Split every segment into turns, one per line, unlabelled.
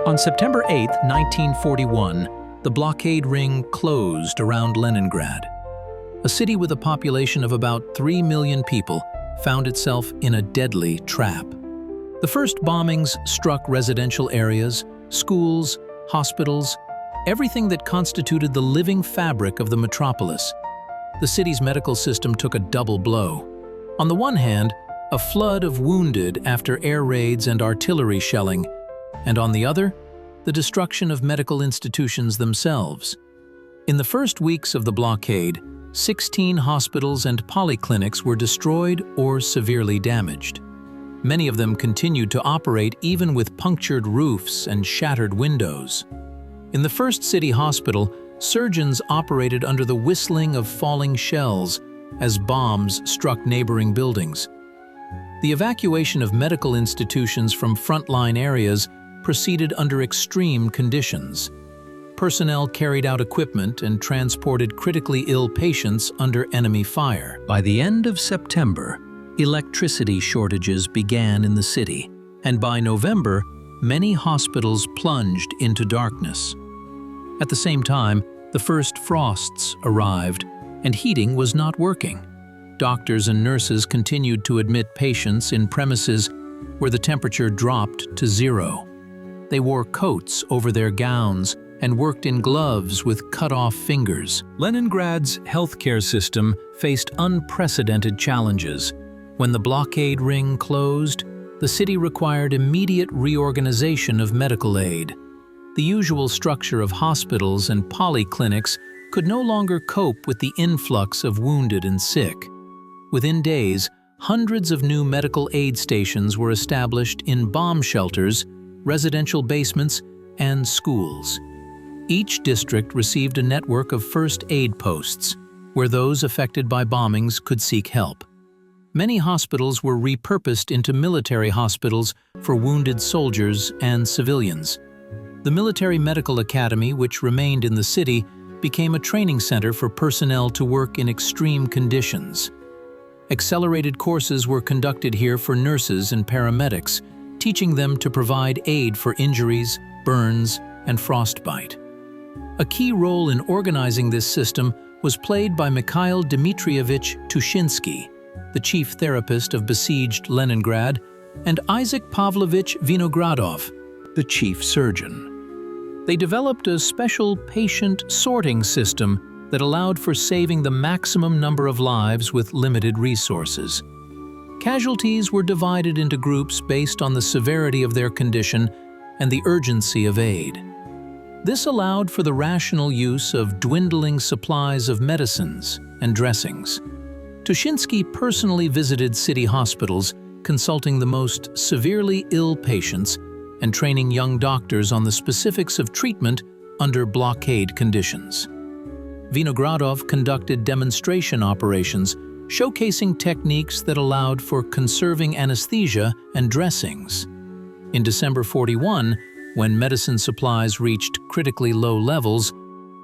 On September 8, 1941, the blockade ring closed around Leningrad. A city with a population of about 3 million people found itself in a deadly trap. The first bombings struck residential areas, schools, hospitals, everything that constituted the living fabric of the metropolis. The city's medical system took a double blow. On the one hand, a flood of wounded after air raids and artillery shelling, and on the other, the destruction of medical institutions themselves. In the first weeks of the blockade, 16 hospitals and polyclinics were destroyed or severely damaged. Many of them continued to operate even with punctured roofs and shattered windows. In the first city hospital, surgeons operated under the whistling of falling shells as bombs struck neighboring buildings. The evacuation of medical institutions from frontline areas proceeded under extreme conditions. Personnel carried out equipment and transported critically ill patients under enemy fire. By the end of September, electricity shortages began in the city, and by November, many hospitals plunged into darkness. At the same time, the first frosts arrived, and heating was not working. Doctors and nurses continued to admit patients in premises where the temperature dropped to 0. They wore coats over their gowns and worked in gloves with cut-off fingers. Leningrad's healthcare system faced unprecedented challenges. When the blockade ring closed, the city required immediate reorganization of medical aid. The usual structure of hospitals and polyclinics could no longer cope with the influx of wounded and sick. Within days, hundreds of new medical aid stations were established in bomb shelters, residential basements, and schools. Each district received a network of first aid posts, where those affected by bombings could seek help. Many hospitals were repurposed into military hospitals for wounded soldiers and civilians. The Military Medical Academy, which remained in the city, became a training center for personnel to work in extreme conditions. Accelerated courses were conducted here for nurses and paramedics, teaching them to provide aid for injuries, burns, and frostbite. A key role in organizing this system was played by Mikhail Dmitrievich Tushinsky, the chief therapist of besieged Leningrad, and Isaac Pavlovich Vinogradov, the chief surgeon. They developed a special patient sorting system that allowed for saving the maximum number of lives with limited resources. Casualties were divided into groups based on the severity of their condition and the urgency of aid. This allowed for the rational use of dwindling supplies of medicines and dressings. Tushinsky personally visited city hospitals, consulting the most severely ill patients and training young doctors on the specifics of treatment under blockade conditions. Vinogradov conducted demonstration operations, showcasing techniques that allowed for conserving anesthesia and dressings. In December 41, when medicine supplies reached critically low levels,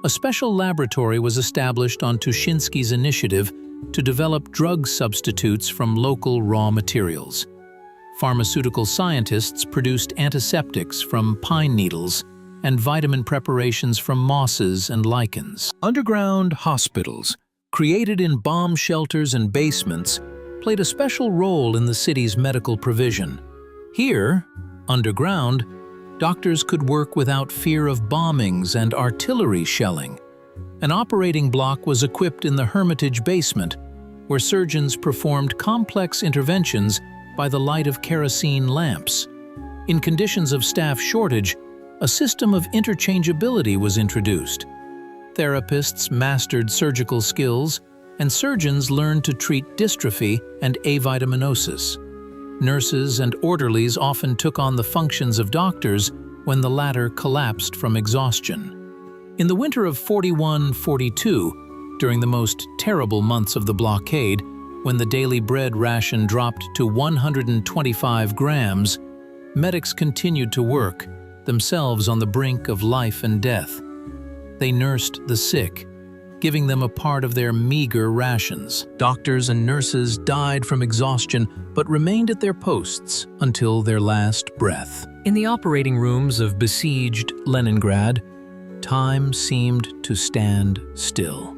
a special laboratory was established on Tushinsky's initiative to develop drug substitutes from local raw materials. Pharmaceutical scientists produced antiseptics from pine needles and vitamin preparations from mosses and lichens. Underground hospitals, created in bomb shelters and basements, played a special role in the city's medical provision. Here, underground, doctors could work without fear of bombings and artillery shelling. An operating block was equipped in the Hermitage basement, where surgeons performed complex interventions by the light of kerosene lamps. In conditions of staff shortage, a system of interchangeability was introduced. Therapists mastered surgical skills, and surgeons learned to treat dystrophy and avitaminosis. Nurses and orderlies often took on the functions of doctors when the latter collapsed from exhaustion. In the winter of 41-42, during the most terrible months of the blockade, when the daily bread ration dropped to 125 grams, medics continued to work, themselves on the brink of life and death. They nursed the sick, giving them a part of their meager rations. Doctors and nurses died from exhaustion but remained at their posts until their last breath. In the operating rooms of besieged Leningrad, time seemed to stand still.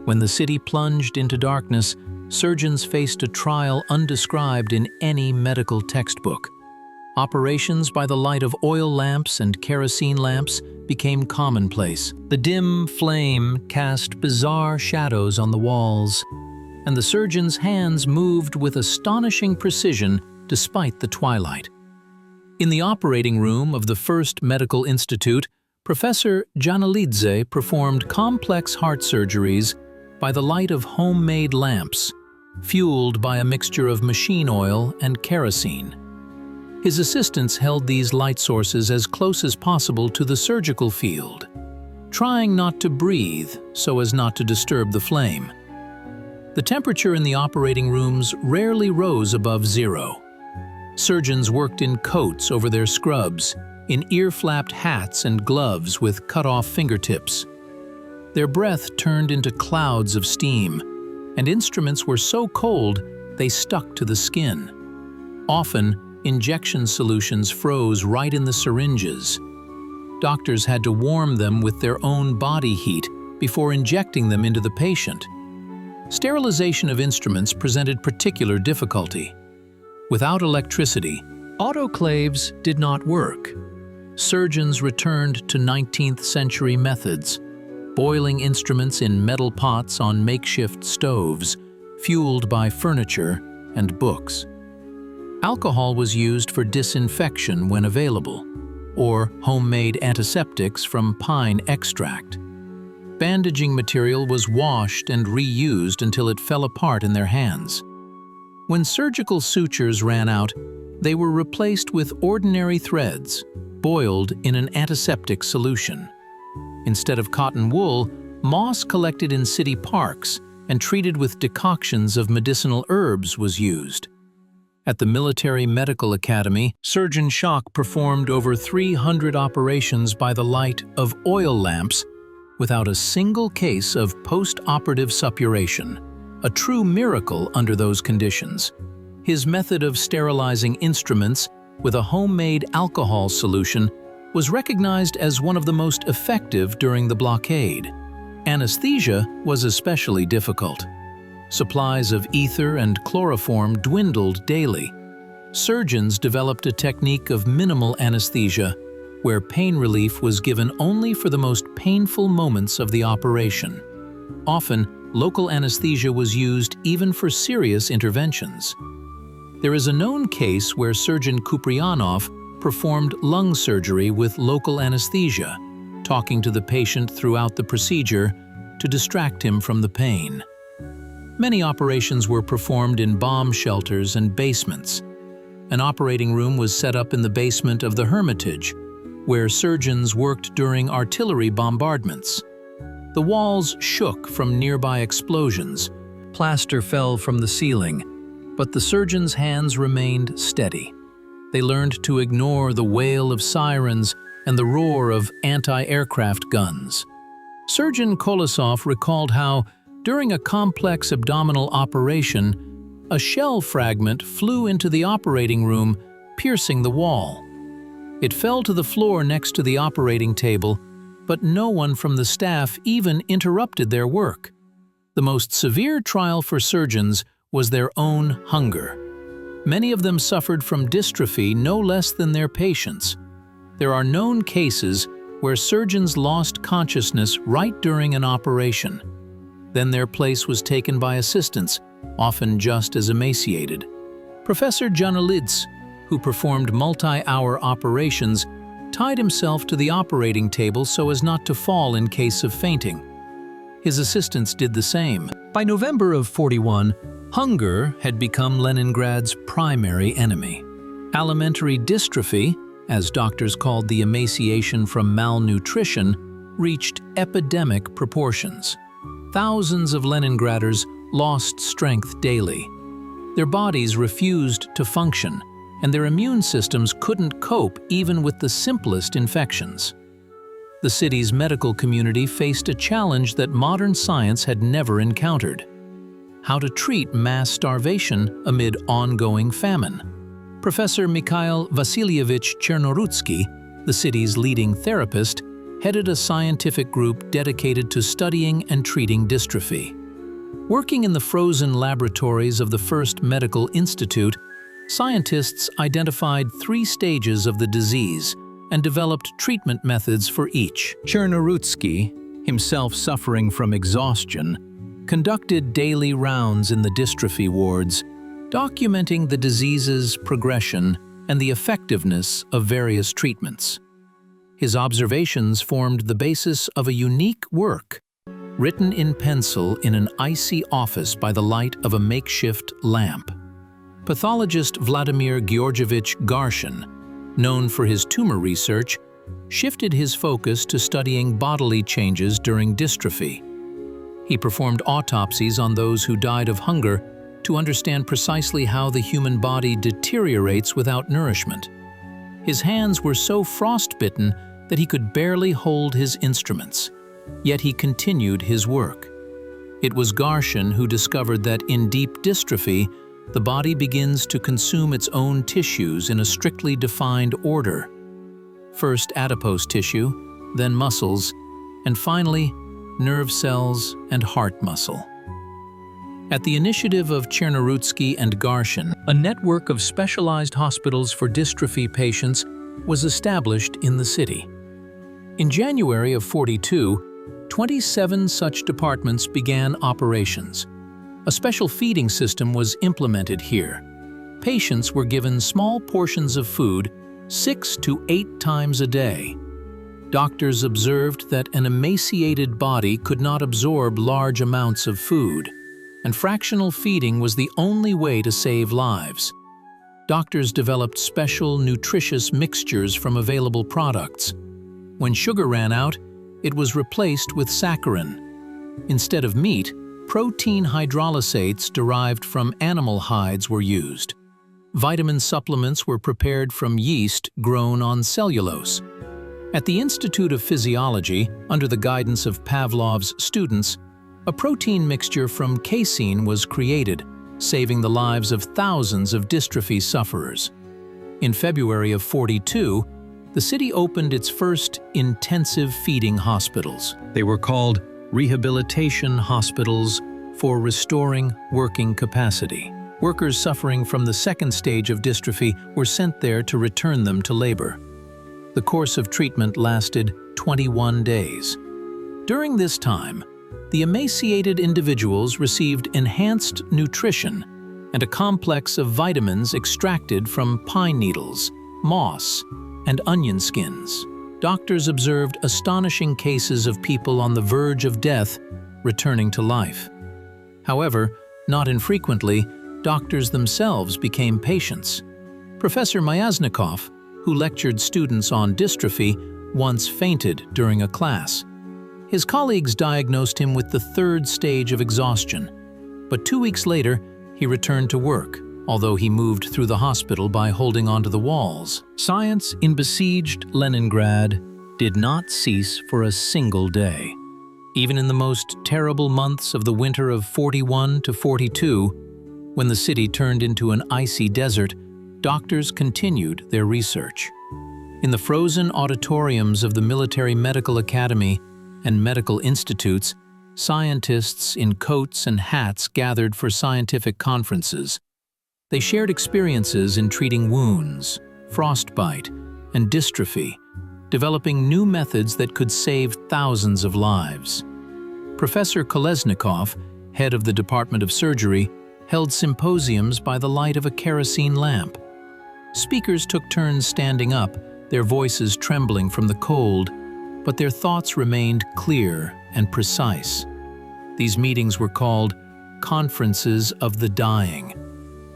When the city plunged into darkness, surgeons faced a trial undescribed in any medical textbook. Operations by the light of oil lamps and kerosene lamps became commonplace. The dim flame cast bizarre shadows on the walls, and the surgeons' hands moved with astonishing precision despite the twilight. In the operating room of the First Medical Institute, Professor Janalidze performed complex heart surgeries by the light of homemade lamps, fueled by a mixture of machine oil and kerosene. His assistants held these light sources as close as possible to the surgical field, trying not to breathe so as not to disturb the flame. The temperature in the operating rooms rarely rose above 0. Surgeons worked in coats over their scrubs, in ear-flapped hats and gloves with cut-off fingertips. Their breath turned into clouds of steam, and instruments were so cold they stuck to the skin. Often, injection solutions froze right in the syringes. Doctors had to warm them with their own body heat before injecting them into the patient. Sterilization of instruments presented particular difficulty. Without electricity, autoclaves did not work. Surgeons returned to 19th-century methods, boiling instruments in metal pots on makeshift stoves, fueled by furniture and books. Alcohol was used for disinfection when available, or homemade antiseptics from pine extract. Bandaging material was washed and reused until it fell apart in their hands. When surgical sutures ran out, they were replaced with ordinary threads, boiled in an antiseptic solution. Instead of cotton wool, moss collected in city parks and treated with decoctions of medicinal herbs was used. At the Military Medical Academy, Surgeon Schock performed over 300 operations by the light of oil lamps without a single case of post-operative suppuration, a true miracle under those conditions. His method of sterilizing instruments with a homemade alcohol solution was recognized as one of the most effective during the blockade. Anesthesia was especially difficult. Supplies of ether and chloroform dwindled daily. Surgeons developed a technique of minimal anesthesia, where pain relief was given only for the most painful moments of the operation. Often, local anesthesia was used even for serious interventions. There is a known case where Surgeon Kuprianov performed lung surgery with local anesthesia, talking to the patient throughout the procedure to distract him from the pain. Many operations were performed in bomb shelters and basements. An operating room was set up in the basement of the Hermitage, where surgeons worked during artillery bombardments. The walls shook from nearby explosions. Plaster fell from the ceiling, but the surgeons' hands remained steady. They learned to ignore the wail of sirens and the roar of anti-aircraft guns. Surgeon Kolosov recalled how, during a complex abdominal operation, a shell fragment flew into the operating room, piercing the wall. It fell to the floor next to the operating table, but no one from the staff even interrupted their work. The most severe trial for surgeons was their own hunger. Many of them suffered from dystrophy no less than their patients. There are known cases where surgeons lost consciousness right during an operation. Then their place was taken by assistants, often just as emaciated. Professor Janalidze, who performed multi-hour operations, tied himself to the operating table so as not to fall in case of fainting. His assistants did the same. By November of '41, hunger had become Leningrad's primary enemy. Alimentary dystrophy, as doctors called the emaciation from malnutrition, reached epidemic proportions. Thousands of Leningraders lost strength daily. Their bodies refused to function, and their immune systems couldn't cope even with the simplest infections. The city's medical community faced a challenge that modern science had never encountered: how to treat mass starvation amid ongoing famine. Professor Mikhail Vasilyevich Chernorutsky, the city's leading therapist, headed a scientific group dedicated to studying and treating dystrophy. Working in the frozen laboratories of the First Medical Institute, scientists identified 3 stages of the disease and developed treatment methods for each. Chernorutsky, himself suffering from exhaustion, conducted daily rounds in the dystrophy wards, documenting the disease's progression and the effectiveness of various treatments. His observations formed the basis of a unique work, written in pencil in an icy office by the light of a makeshift lamp. Pathologist Vladimir Georgievich Garshin, known for his tumor research, shifted his focus to studying bodily changes during dystrophy. He performed autopsies on those who died of hunger to understand precisely how the human body deteriorates without nourishment. His hands were so frostbitten that he could barely hold his instruments, yet he continued his work. It was Garshin who discovered that in deep dystrophy, the body begins to consume its own tissues in a strictly defined order. First adipose tissue, then muscles, and finally, nerve cells and heart muscle. At the initiative of Chernorutsky and Garshin, a network of specialized hospitals for dystrophy patients was established in the city. In January of '42, 27 such departments began operations. A special feeding system was implemented here. Patients were given small portions of food 6 to 8 times a day. Doctors observed that an emaciated body could not absorb large amounts of food, and fractional feeding was the only way to save lives. Doctors developed special nutritious mixtures from available products. When sugar ran out, it was replaced with saccharin. Instead of meat, protein hydrolysates derived from animal hides were used. Vitamin supplements were prepared from yeast grown on cellulose. At the Institute of Physiology, under the guidance of Pavlov's students, a protein mixture from casein was created, saving the lives of thousands of dystrophy sufferers. In February of '42, the city opened its first intensive feeding hospitals. They were called rehabilitation hospitals for restoring working capacity. Workers suffering from the second stage of dystrophy were sent there to return them to labor. The course of treatment lasted 21 days. During this time, the emaciated individuals received enhanced nutrition and a complex of vitamins extracted from pine needles, moss, and onion skins. Doctors observed astonishing cases of people on the verge of death returning to life. However, not infrequently, doctors themselves became patients. Professor Myasnikov, who lectured students on dystrophy, once fainted during a class. His colleagues diagnosed him with the 3rd stage of exhaustion, but 2 weeks later, he returned to work, although he moved through the hospital by holding onto the walls. Science in besieged Leningrad did not cease for a single day. Even in the most terrible months of the winter of '41 to '42, when the city turned into an icy desert, doctors continued their research. In the frozen auditoriums of the Military Medical Academy and medical institutes, scientists in coats and hats gathered for scientific conferences. They shared experiences in treating wounds, frostbite, and dystrophy, developing new methods that could save thousands of lives. Professor Kolesnikov, head of the Department of Surgery, held symposiums by the light of a kerosene lamp. Speakers took turns standing up, their voices trembling from the cold, but their thoughts remained clear and precise. These meetings were called conferences of the dying.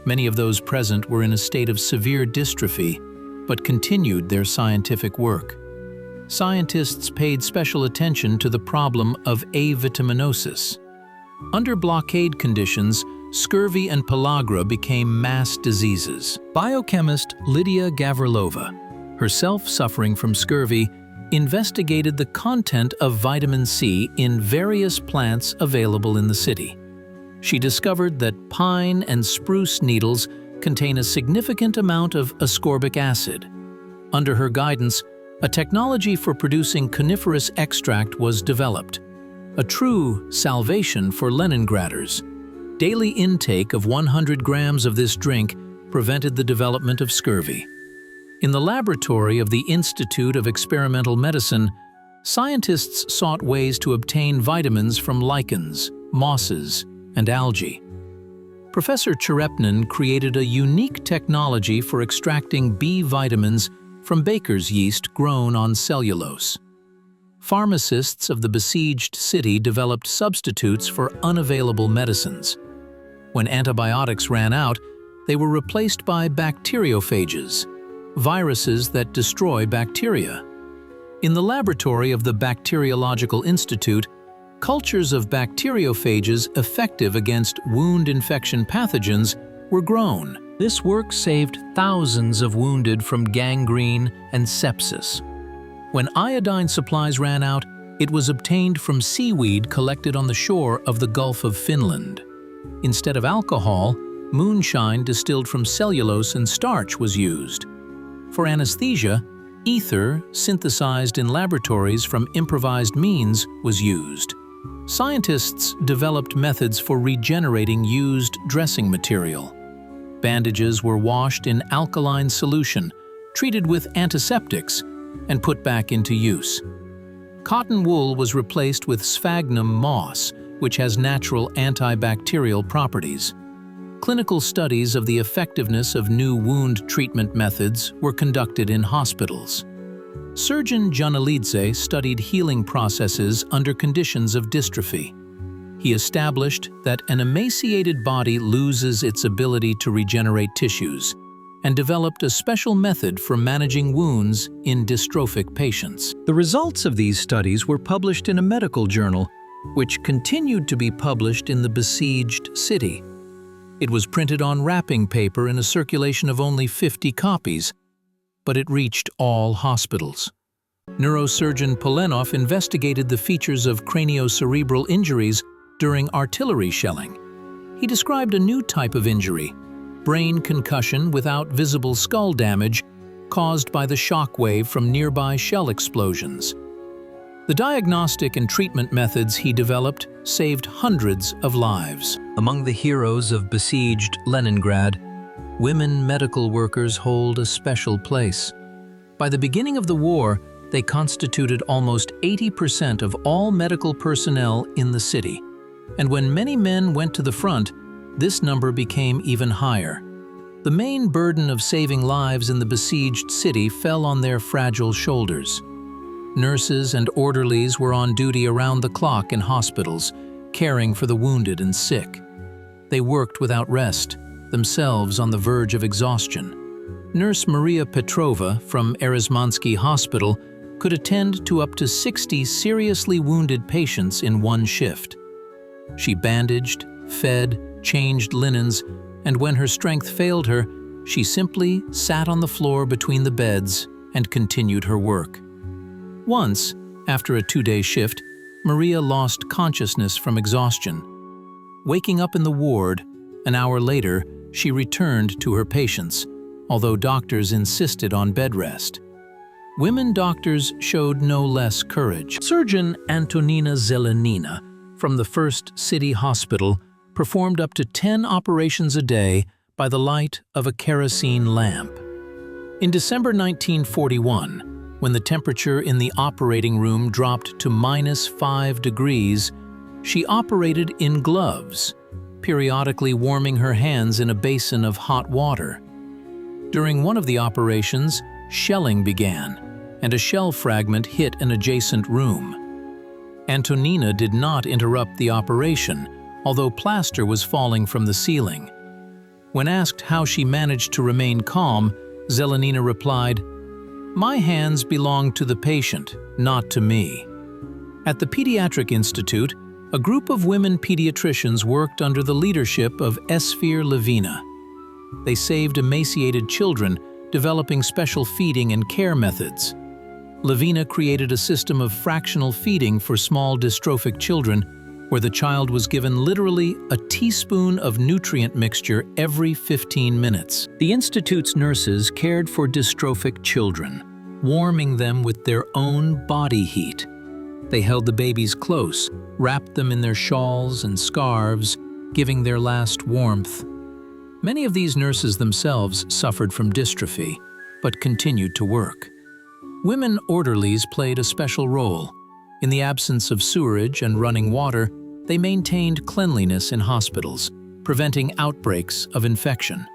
Many of those present were in a state of severe dystrophy, but continued their scientific work. Scientists paid special attention to the problem of avitaminosis. Under blockade conditions, scurvy and pellagra became mass diseases. Biochemist Lydia Gavrilova, herself suffering from scurvy, investigated the content of vitamin C in various plants available in the city. She discovered that pine and spruce needles contain a significant amount of ascorbic acid. Under her guidance, a technology for producing coniferous extract was developed, a true salvation for Leningraders. Daily intake of 100 grams of this drink prevented the development of scurvy. In the laboratory of the Institute of Experimental Medicine, scientists sought ways to obtain vitamins from lichens, mosses, and algae. Professor Cherepnin created a unique technology for extracting B vitamins from baker's yeast grown on cellulose. Pharmacists of the besieged city developed substitutes for unavailable medicines. When antibiotics ran out, they were replaced by bacteriophages, viruses that destroy bacteria. In the laboratory of the Bacteriological Institute, cultures of bacteriophages effective against wound infection pathogens were grown. This work saved thousands of wounded from gangrene and sepsis. When iodine supplies ran out, it was obtained from seaweed collected on the shore of the Gulf of Finland. Instead of alcohol, moonshine distilled from cellulose and starch was used. For anesthesia, ether, synthesized in laboratories from improvised means, was used. Scientists developed methods for regenerating used dressing material. Bandages were washed in alkaline solution, treated with antiseptics, and put back into use. Cotton wool was replaced with sphagnum moss, which has natural antibacterial properties. Clinical studies of the effectiveness of new wound treatment methods were conducted in hospitals. Surgeon Janalidze studied healing processes under conditions of dystrophy. He established that an emaciated body loses its ability to regenerate tissues, and developed a special method for managing wounds in dystrophic patients. The results of these studies were published in a medical journal, which continued to be published in the besieged city. It was printed on wrapping paper in a circulation of only 50 copies, but it reached all hospitals. Neurosurgeon Polenov investigated the features of craniocerebral injuries during artillery shelling. He described a new type of injury, brain concussion without visible skull damage caused by the shock wave from nearby shell explosions. The diagnostic and treatment methods he developed saved hundreds of lives. Among the heroes of besieged Leningrad, women medical workers hold a special place. By the beginning of the war, they constituted almost 80% of all medical personnel in the city. And when many men went to the front, this number became even higher. The main burden of saving lives in the besieged city fell on their fragile shoulders. Nurses and orderlies were on duty around the clock in hospitals, caring for the wounded and sick. They worked without rest, themselves on the verge of exhaustion. Nurse Maria Petrova from Eresmansky Hospital could attend to up to 60 seriously wounded patients in one shift. She bandaged, fed, changed linens, and when her strength failed her, she simply sat on the floor between the beds and continued her work. Once, after a 2-day shift, Maria lost consciousness from exhaustion. Waking up in the ward, an hour later, she returned to her patients, although doctors insisted on bed rest. Women doctors showed no less courage. Surgeon Antonina Zelenina from the First City Hospital performed up to 10 operations a day by the light of a kerosene lamp. In December 1941, when the temperature in the operating room dropped to -5 degrees, she operated in gloves, periodically warming her hands in a basin of hot water. During one of the operations, shelling began, and a shell fragment hit an adjacent room. Antonina did not interrupt the operation, although plaster was falling from the ceiling. When asked how she managed to remain calm, Zelenina replied, "My hands belong to the patient, not to me." At the Pediatric Institute, a group of women pediatricians worked under the leadership of Esfir Levina. They saved emaciated children, developing special feeding and care methods. Levina created a system of fractional feeding for small dystrophic children, where the child was given literally a teaspoon of nutrient mixture every 15 minutes. The institute's nurses cared for dystrophic children, warming them with their own body heat. They held the babies close, wrapped them in their shawls and scarves, giving their last warmth. Many of these nurses themselves suffered from dystrophy, but continued to work. Women orderlies played a special role. In the absence of sewerage and running water, they maintained cleanliness in hospitals, preventing outbreaks of infection.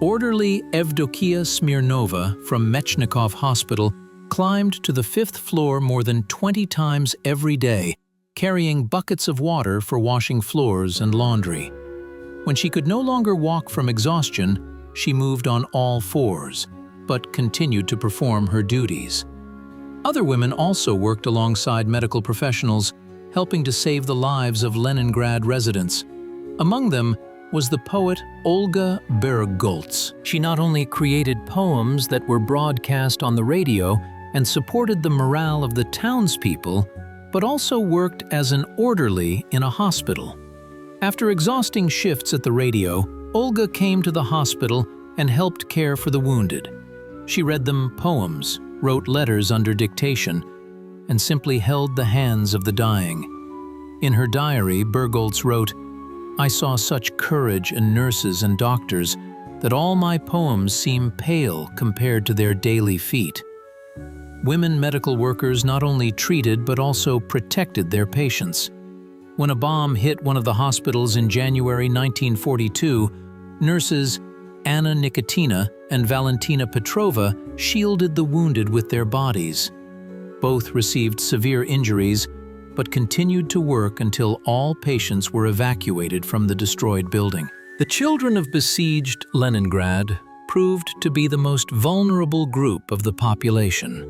Orderly Evdokia Smirnova from Mechnikov Hospital climbed to the 5th floor more than 20 times every day, carrying buckets of water for washing floors and laundry. When she could no longer walk from exhaustion, she moved on all fours, but continued to perform her duties. Other women also worked alongside medical professionals, helping to save the lives of Leningrad residents. Among them was the poet Olga Bergholz. She not only created poems that were broadcast on the radio and supported the morale of the townspeople, but also worked as an orderly in a hospital. After exhausting shifts at the radio, Olga came to the hospital and helped care for the wounded. She read them poems, wrote letters under dictation, and simply held the hands of the dying. In her diary, Bergholz wrote, "I saw such courage in nurses and doctors that all my poems seem pale compared to their daily feat." Women medical workers not only treated but also protected their patients. When a bomb hit one of the hospitals in January 1942, nurses Anna Nikotina and Valentina Petrova shielded the wounded with their bodies. Both received severe injuries, but continued to work until all patients were evacuated from the destroyed building. The children of besieged Leningrad proved to be the most vulnerable group of the population.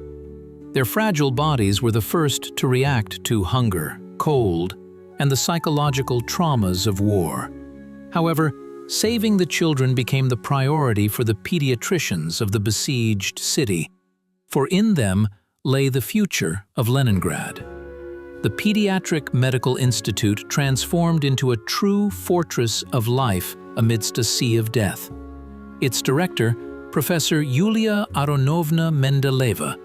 Their fragile bodies were the first to react to hunger, cold, and the psychological traumas of war. However, saving the children became the priority for the pediatricians of the besieged city, for in them lay the future of Leningrad. The Pediatric Medical Institute transformed into a true fortress of life amidst a sea of death. Its director, Professor Yulia Aronovna Mendeleva,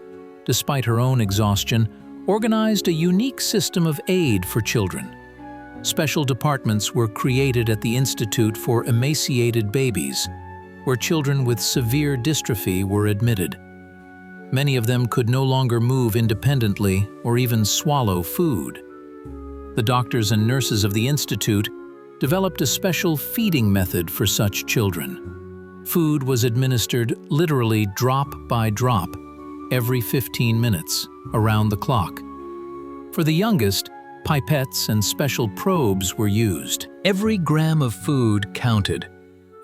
despite her own exhaustion, organized a unique system of aid for children. Special departments were created at the Institute for emaciated babies, where children with severe dystrophy were admitted. Many of them could no longer move independently or even swallow food. The doctors and nurses of the institute developed a special feeding method for such children. Food was administered literally drop by drop, every 15 minutes, around the clock. For the youngest, pipettes and special probes were used. Every gram of food counted,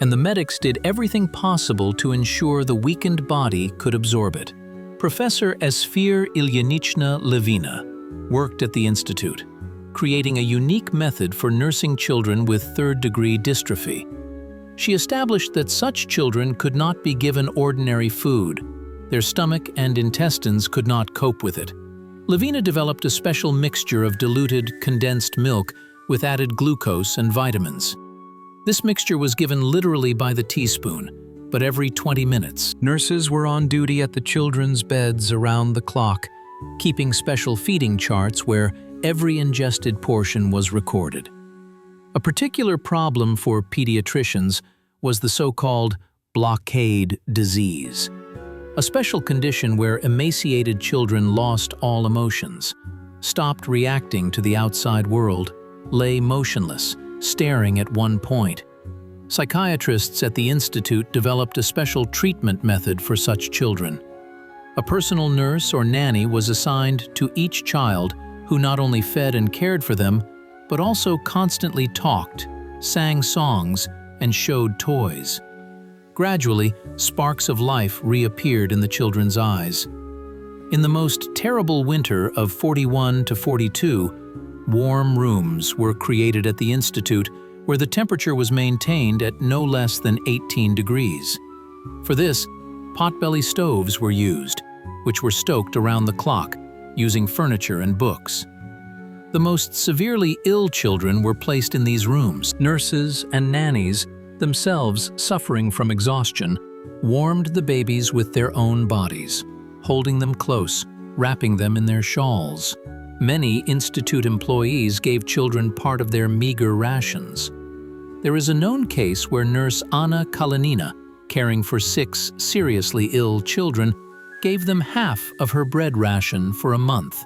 and the medics did everything possible to ensure the weakened body could absorb it. Professor Esfir Ilyanichna Levina worked at the institute, creating a unique method for nursing children with third-degree dystrophy. She established that such children could not be given ordinary food. Their stomach and intestines could not cope with it. Levina developed a special mixture of diluted, condensed milk with added glucose and vitamins. This mixture was given literally by the teaspoon, but every 20 minutes. Nurses were on duty at the children's beds around the clock, keeping special feeding charts where every ingested portion was recorded. A particular problem for pediatricians was the so-called blockade disease, a special condition where emaciated children lost all emotions, stopped reacting to the outside world, lay motionless, staring at one point. Psychiatrists at the institute developed a special treatment method for such children. A personal nurse or nanny was assigned to each child who not only fed and cared for them, but also constantly talked, sang songs, and showed toys. Gradually, sparks of life reappeared in the children's eyes. In the most terrible winter of 41 to 42, warm rooms were created at the institute where the temperature was maintained at no less than 18 degrees. For this, potbelly stoves were used, which were stoked around the clock, using furniture and books. The most severely ill children were placed in these rooms. Nurses and nannies, themselves suffering from exhaustion, warmed the babies with their own bodies, holding them close, wrapping them in their shawls. Many institute employees gave children part of their meager rations. There is a known case where nurse Anna Kalinina, caring for 6 seriously ill children, gave them half of her bread ration for a month.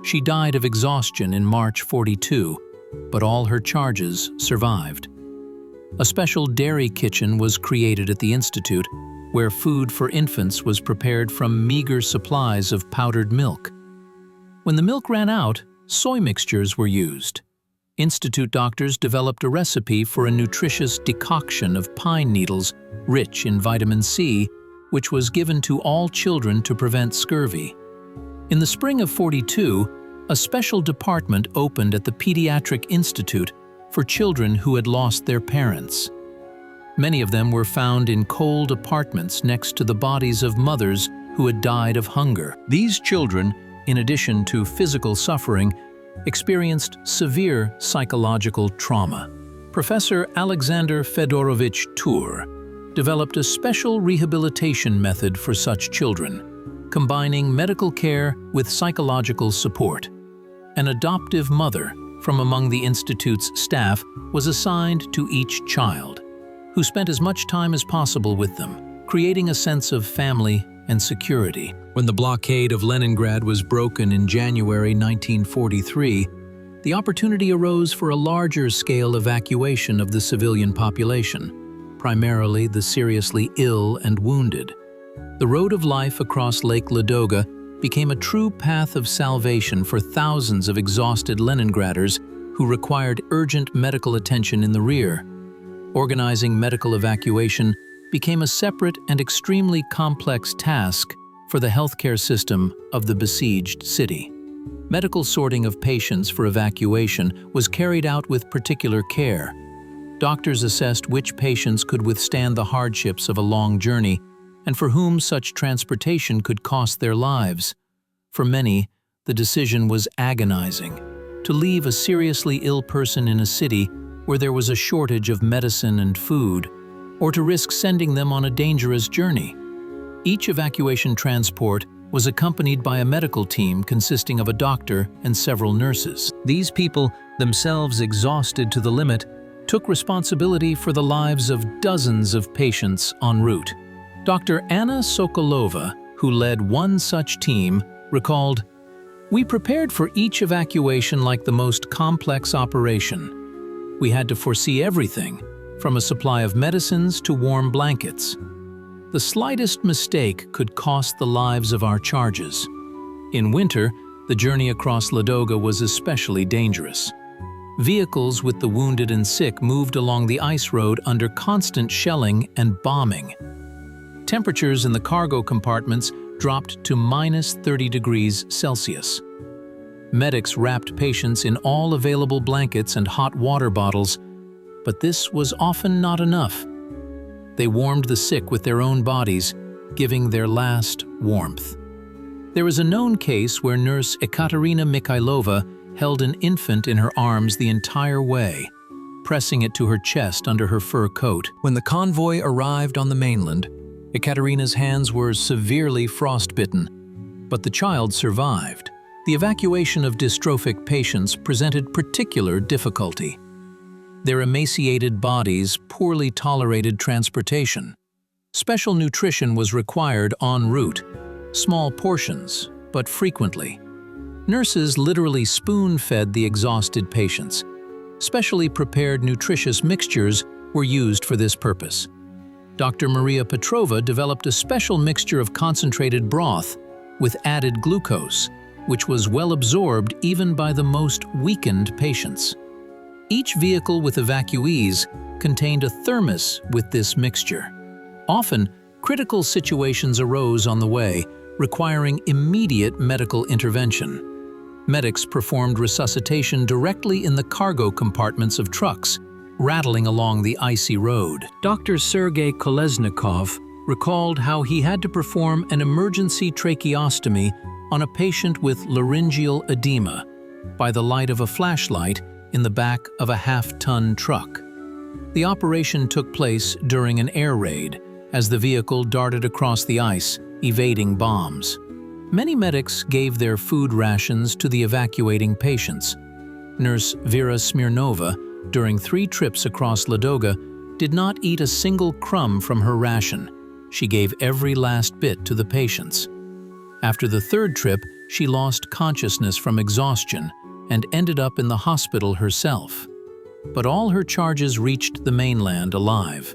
She died of exhaustion in March 42, but all her charges survived. A special dairy kitchen was created at the institute, where food for infants was prepared from meager supplies of powdered milk. When the milk ran out, soy mixtures were used. Institute doctors developed a recipe for a nutritious decoction of pine needles rich in vitamin C, which was given to all children to prevent scurvy. In the spring of 42, a special department opened at the Pediatric Institute for children who had lost their parents. Many of them were found in cold apartments next to the bodies of mothers who had died of hunger. These children, in addition to physical suffering, experienced severe psychological trauma. Professor Alexander Fedorovich Tur developed a special rehabilitation method for such children, combining medical care with psychological support. An adoptive mother from among the Institute's staff was assigned to each child, who spent as much time as possible with them, creating a sense of family and security. When the blockade of Leningrad was broken in January 1943, the opportunity arose for a larger-scale evacuation of the civilian population, primarily the seriously ill and wounded. The road of life across Lake Ladoga became a true path of salvation for thousands of exhausted Leningraders who required urgent medical attention in the rear. Organizing medical evacuation became a separate and extremely complex task for the healthcare system of the besieged city. Medical sorting of patients for evacuation was carried out with particular care. Doctors assessed which patients could withstand the hardships of a long journey and for whom such transportation could cost their lives. For many, the decision was agonizing: to leave a seriously ill person in a city where there was a shortage of medicine and food, or to risk sending them on a dangerous journey. Each evacuation transport was accompanied by a medical team consisting of a doctor and several nurses. These people, themselves exhausted to the limit, took responsibility for the lives of dozens of patients en route. Dr. Anna Sokolova, who led one such team, recalled, "We prepared for each evacuation like the most complex operation. We had to foresee everything, from a supply of medicines to warm blankets. The slightest mistake could cost the lives of our charges. In winter, the journey across Ladoga was especially dangerous. Vehicles with the wounded and sick moved along the ice road under constant shelling and bombing. Temperatures in the cargo compartments dropped to -30 degrees Celsius. Medics wrapped patients in all available blankets and hot water bottles, but this was often not enough. They warmed the sick with their own bodies, giving their last warmth. There is a known case where nurse Ekaterina Mikhailova held an infant in her arms the entire way, pressing it to her chest under her fur coat. When the convoy arrived on the mainland, Ekaterina's hands were severely frostbitten, but the child survived. The evacuation of dystrophic patients presented particular difficulty. Their emaciated bodies poorly tolerated transportation. Special nutrition was required en route, small portions, but frequently. Nurses literally spoon-fed the exhausted patients. Specially prepared nutritious mixtures were used for this purpose. Dr. Maria Petrova developed a special mixture of concentrated broth with added glucose, which was well absorbed even by the most weakened patients. Each vehicle with evacuees contained a thermos with this mixture. Often, critical situations arose on the way, requiring immediate medical intervention. Medics performed resuscitation directly in the cargo compartments of trucks, rattling along the icy road. Dr. Sergei Kolesnikov recalled how he had to perform an emergency tracheostomy on a patient with laryngeal edema, by the light of a flashlight in the back of a half-ton truck. The operation took place during an air raid as the vehicle darted across the ice, evading bombs. Many medics gave their food rations to the evacuating patients. Nurse Vera Smirnova, during 3 trips across Ladoga, did not eat a single crumb from her ration. She gave every last bit to the patients. After the 3rd trip, she lost consciousness from exhaustion and ended up in the hospital herself. But all her charges reached the mainland alive.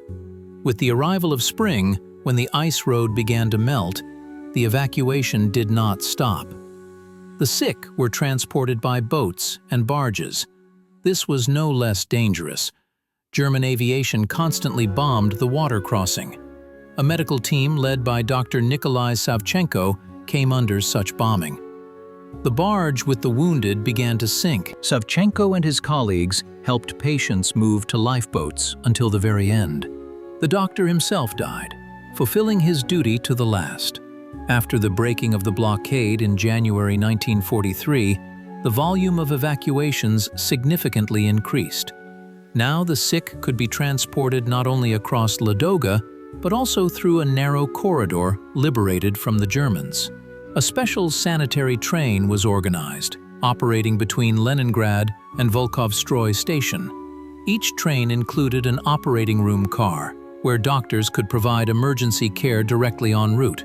With the arrival of spring, when the ice road began to melt, the evacuation did not stop. The sick were transported by boats and barges. This was no less dangerous. German aviation constantly bombed the water crossing. A medical team led by Dr. Nikolai Savchenko came under such bombing. The barge with the wounded began to sink. Savchenko and his colleagues helped patients move to lifeboats until the very end. The doctor himself died, fulfilling his duty to the last. After the breaking of the blockade in January 1943, the volume of evacuations significantly increased. Now the sick could be transported not only across Ladoga, but also through a narrow corridor liberated from the Germans. A special sanitary train was organized, operating between Leningrad and Volkovstroy station. Each train included an operating room car, where doctors could provide emergency care directly en route.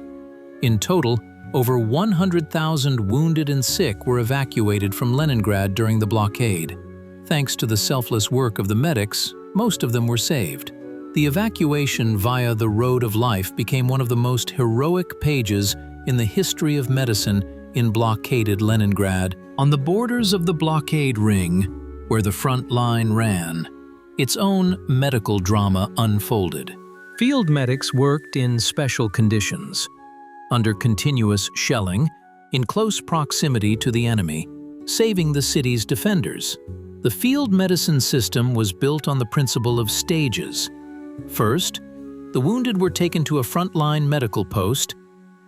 In total, over 100,000 wounded and sick were evacuated from Leningrad during the blockade. Thanks to the selfless work of the medics, most of them were saved. The evacuation via the Road of Life became one of the most heroic pages in the history of medicine in blockaded Leningrad. On the borders of the blockade ring, where the front line ran, its own medical drama unfolded. Field medics worked in special conditions, under continuous shelling, in close proximity to the enemy, saving the city's defenders. The field medicine system was built on the principle of stages. First, the wounded were taken to a frontline medical post,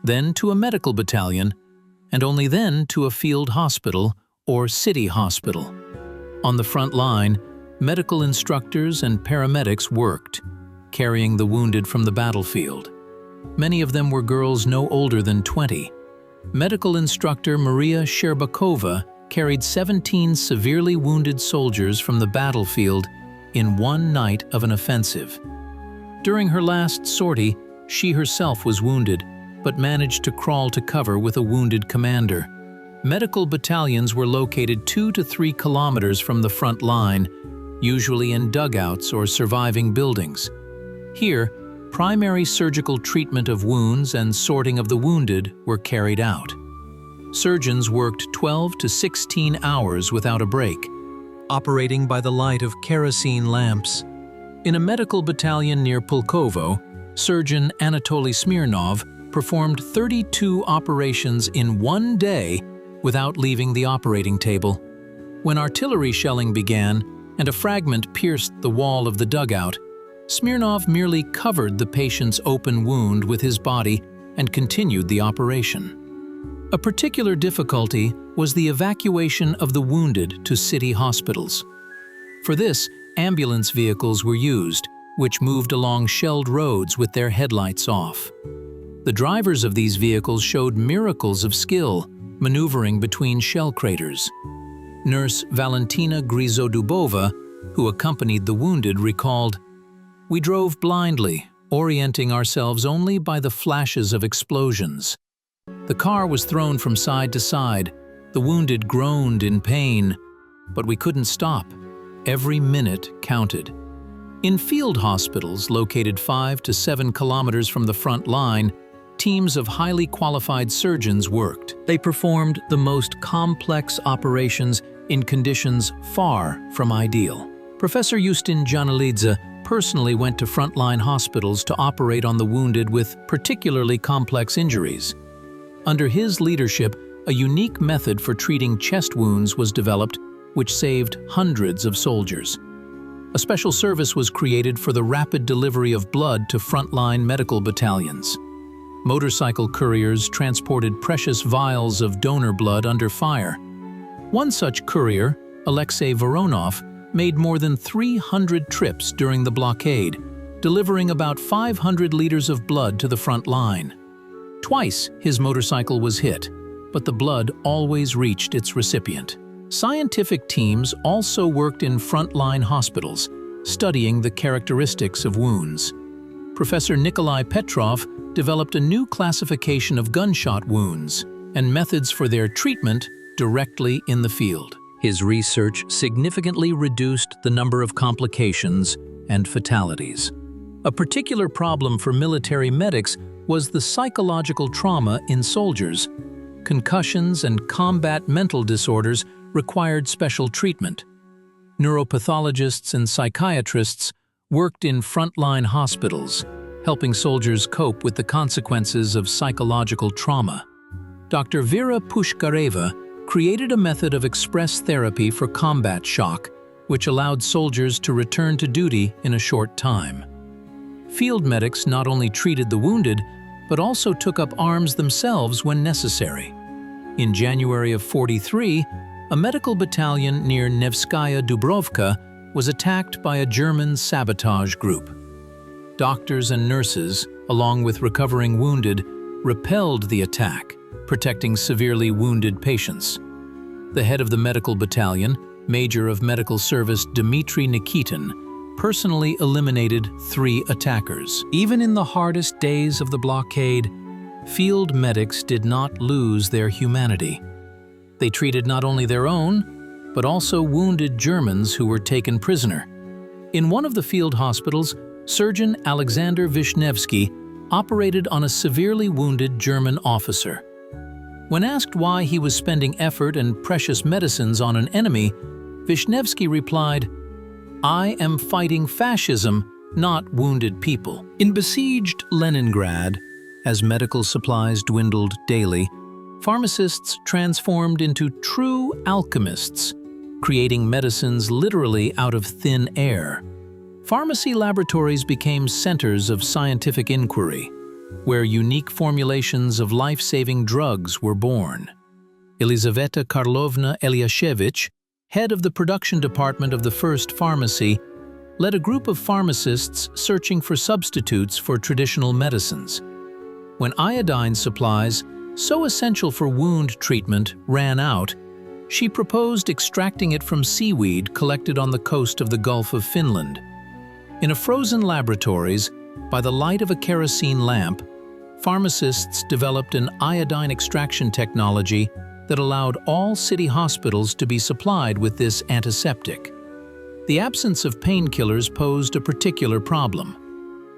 then to a medical battalion, and only then to a field hospital or city hospital. On the front line, medical instructors and paramedics worked, carrying the wounded from the battlefield. Many of them were girls no older than 20. Medical instructor Maria Sherbakova carried 17 severely wounded soldiers from the battlefield in one night of an offensive. During her last sortie, she herself was wounded, but managed to crawl to cover with a wounded commander. Medical battalions were located 2 to 3 kilometers from the front line, usually in dugouts or surviving buildings. Here, primary surgical treatment of wounds and sorting of the wounded were carried out. Surgeons worked 12 to 16 hours without a break, operating by the light of kerosene lamps. In a medical battalion near Pulkovo, surgeon Anatoly Smirnov performed 32 operations in one day without leaving the operating table. When artillery shelling began and a fragment pierced the wall of the dugout, Smirnov merely covered the patient's open wound with his body and continued the operation. A particular difficulty was the evacuation of the wounded to city hospitals. For this, ambulance vehicles were used, which moved along shelled roads with their headlights off. The drivers of these vehicles showed miracles of skill, maneuvering between shell craters. Nurse Valentina Grizodubova, who accompanied the wounded, recalled, "We drove blindly, orienting ourselves only by the flashes of explosions. The car was thrown from side to side. The wounded groaned in pain, but we couldn't stop. Every minute counted." In field hospitals located 5 to 7 kilometers from the front line, teams of highly qualified surgeons worked. They performed the most complex operations in conditions far from ideal. Professor Justin Janelidze personally went to frontline hospitals to operate on the wounded with particularly complex injuries. Under his leadership, a unique method for treating chest wounds was developed, which saved hundreds of soldiers. A special service was created for the rapid delivery of blood to frontline medical battalions. Motorcycle couriers transported precious vials of donor blood under fire. One such courier, Alexei Voronov, made more than 300 trips during the blockade, delivering about 500 liters of blood to the front line. Twice his motorcycle was hit, but the blood always reached its recipient. Scientific teams also worked in frontline hospitals, studying the characteristics of wounds. Professor Nikolai Petrov developed a new classification of gunshot wounds and methods for their treatment directly in the field. His research significantly reduced the number of complications and fatalities. A particular problem for military medics was the psychological trauma in soldiers. Concussions and combat mental disorders required special treatment. Neuropathologists and psychiatrists worked in frontline hospitals, helping soldiers cope with the consequences of psychological trauma. Dr. Vera Pushkareva created a method of express therapy for combat shock, which allowed soldiers to return to duty in a short time. Field medics not only treated the wounded, but also took up arms themselves when necessary. In January of '43, a medical battalion near Nevskaya Dubrovka was attacked by a German sabotage group. Doctors and nurses, along with recovering wounded, repelled the attack, protecting severely wounded patients. The head of the medical battalion, Major of Medical Service Dmitry Nikitin, personally eliminated 3 attackers. Even in the hardest days of the blockade, field medics did not lose their humanity. They treated not only their own, but also wounded Germans who were taken prisoner. In one of the field hospitals, Surgeon Alexander Vishnevsky operated on a severely wounded German officer. When asked why he was spending effort and precious medicines on an enemy, Vishnevsky replied, "I am fighting fascism, not wounded people." In besieged Leningrad, as medical supplies dwindled daily, pharmacists transformed into true alchemists, creating medicines literally out of thin air. Pharmacy laboratories became centers of scientific inquiry, where unique formulations of life-saving drugs were born. Elizaveta Karlovna Eliashevich, head of the production department of the first pharmacy, led a group of pharmacists searching for substitutes for traditional medicines. When iodine supplies, so essential for wound treatment, ran out, she proposed extracting it from seaweed collected on the coast of the Gulf of Finland. In a frozen laboratories, by the light of a kerosene lamp, pharmacists developed an iodine extraction technology that allowed all city hospitals to be supplied with this antiseptic. The absence of painkillers posed a particular problem.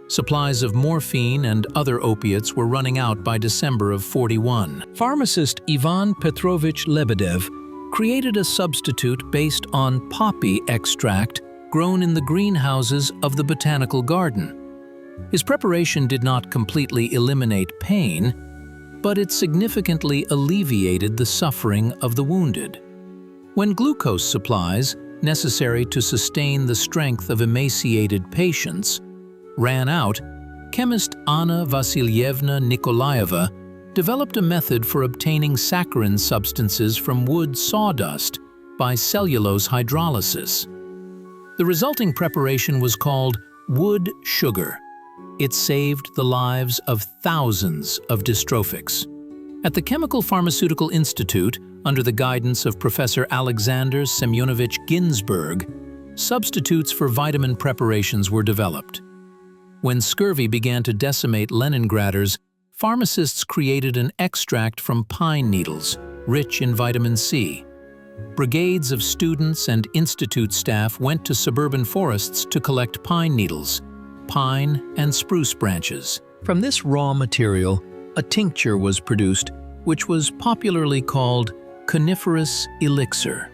Supplies of morphine and other opiates were running out by December of '41. Pharmacist Ivan Petrovich Lebedev created a substitute based on poppy extract grown in the greenhouses of the botanical garden. His preparation did not completely eliminate pain, but it significantly alleviated the suffering of the wounded. When glucose supplies, necessary to sustain the strength of emaciated patients, ran out, chemist Anna Vasilyevna Nikolaeva developed a method for obtaining saccharine substances from wood sawdust by cellulose hydrolysis. The resulting preparation was called wood sugar. It saved the lives of thousands of dystrophics. At the Chemical Pharmaceutical Institute, under the guidance of Professor Alexander Semyonovich Ginsburg, substitutes for vitamin preparations were developed. When scurvy began to decimate Leningraders, pharmacists created an extract from pine needles, rich in vitamin C. Brigades of students and institute staff went to suburban forests to collect pine needles, pine and spruce branches. From this raw material, a tincture was produced, which was popularly called coniferous elixir.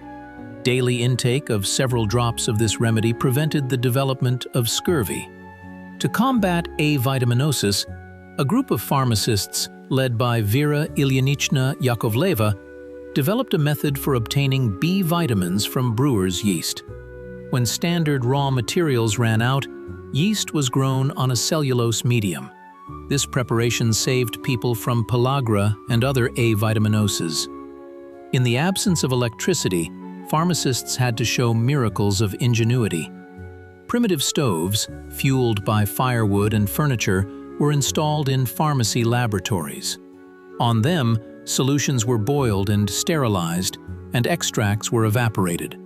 Daily intake of several drops of this remedy prevented the development of scurvy. To combat avitaminosis, a group of pharmacists, led by Vera Ilyinichna Yakovleva, developed a method for obtaining B vitamins from brewer's yeast. When standard raw materials ran out, yeast was grown on a cellulose medium. This preparation saved people from pellagra and other avitaminoses. In the absence of electricity, pharmacists had to show miracles of ingenuity. Primitive stoves, fueled by firewood and furniture, were installed in pharmacy laboratories. On them, solutions were boiled and sterilized, and extracts were evaporated.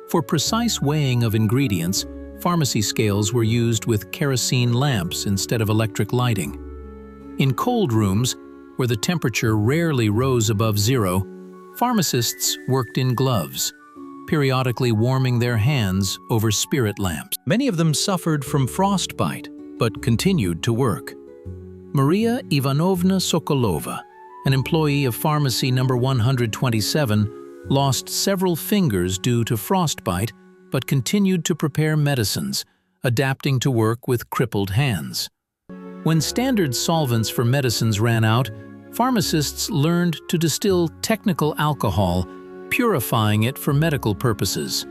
For precise weighing of ingredients, pharmacy scales were used with kerosene lamps instead of electric lighting. In cold rooms, where the temperature rarely rose above zero, pharmacists worked in gloves, periodically warming their hands over spirit lamps. Many of them suffered from frostbite, but continued to work. Maria Ivanovna Sokolova, an employee of pharmacy number 127, lost several fingers due to frostbite, but continued to prepare medicines, adapting to work with crippled hands. When standard solvents for medicines ran out, pharmacists learned to distill technical alcohol, purifying it for medical purposes.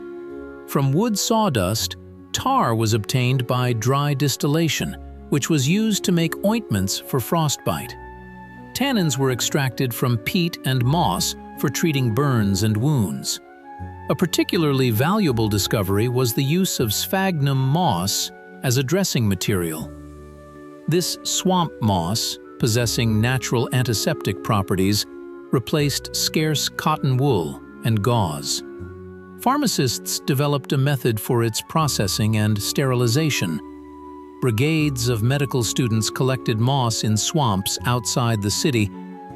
From wood sawdust, tar was obtained by dry distillation, which was used to make ointments for frostbite. Tannins were extracted from peat and moss for treating burns and wounds. A particularly valuable discovery was the use of sphagnum moss as a dressing material. This swamp moss, possessing natural antiseptic properties, replaced scarce cotton wool and gauze. Pharmacists developed a method for its processing and sterilization. Brigades of medical students collected moss in swamps outside the city,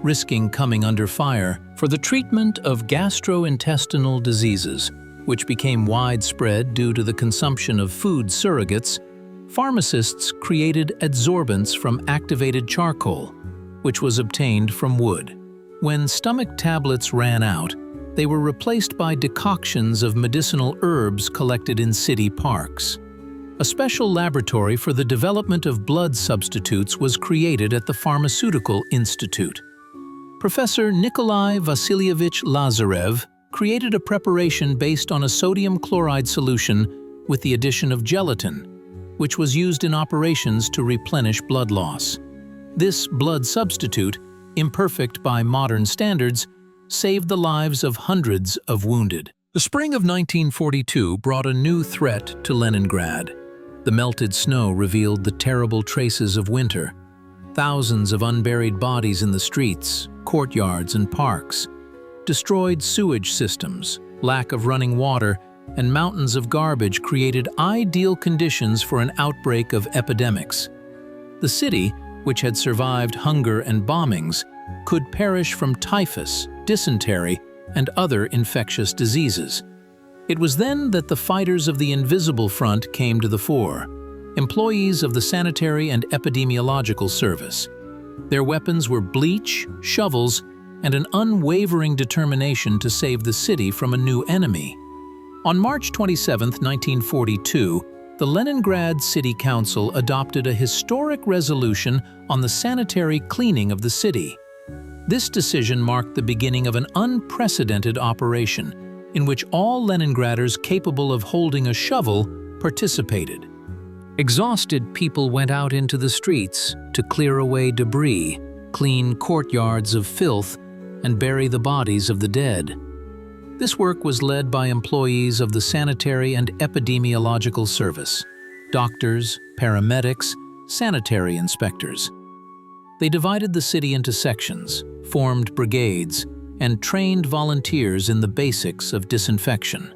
risking coming under fire. For the treatment of gastrointestinal diseases, which became widespread due to the consumption of food surrogates, pharmacists created adsorbents from activated charcoal, which was obtained from wood. When stomach tablets ran out, they were replaced by decoctions of medicinal herbs collected in city parks. A special laboratory for the development of blood substitutes was created at the Pharmaceutical Institute. Professor Nikolai Vasilyevich Lazarev created a preparation based on a sodium chloride solution with the addition of gelatin, which was used in operations to replenish blood loss. This blood substitute, imperfect by modern standards, saved the lives of hundreds of wounded. The spring of 1942 brought a new threat to Leningrad. The melted snow revealed the terrible traces of winter. Thousands of unburied bodies in the streets, courtyards, and parks. Destroyed sewage systems, lack of running water, and mountains of garbage created ideal conditions for an outbreak of epidemics. The city, which had survived hunger and bombings, could perish from typhus, dysentery, and other infectious diseases. It was then that the fighters of the Invisible Front came to the fore, employees of the Sanitary and Epidemiological Service. Their weapons were bleach, shovels, and an unwavering determination to save the city from a new enemy. On March 27, 1942, the Leningrad City Council adopted a historic resolution on the sanitary cleaning of the city. This decision marked the beginning of an unprecedented operation, in which all Leningraders capable of holding a shovel participated. Exhausted people went out into the streets to clear away debris, clean courtyards of filth, and bury the bodies of the dead. This work was led by employees of the Sanitary and Epidemiological Service, doctors, paramedics, sanitary inspectors. They divided the city into sections, formed brigades, and trained volunteers in the basics of disinfection.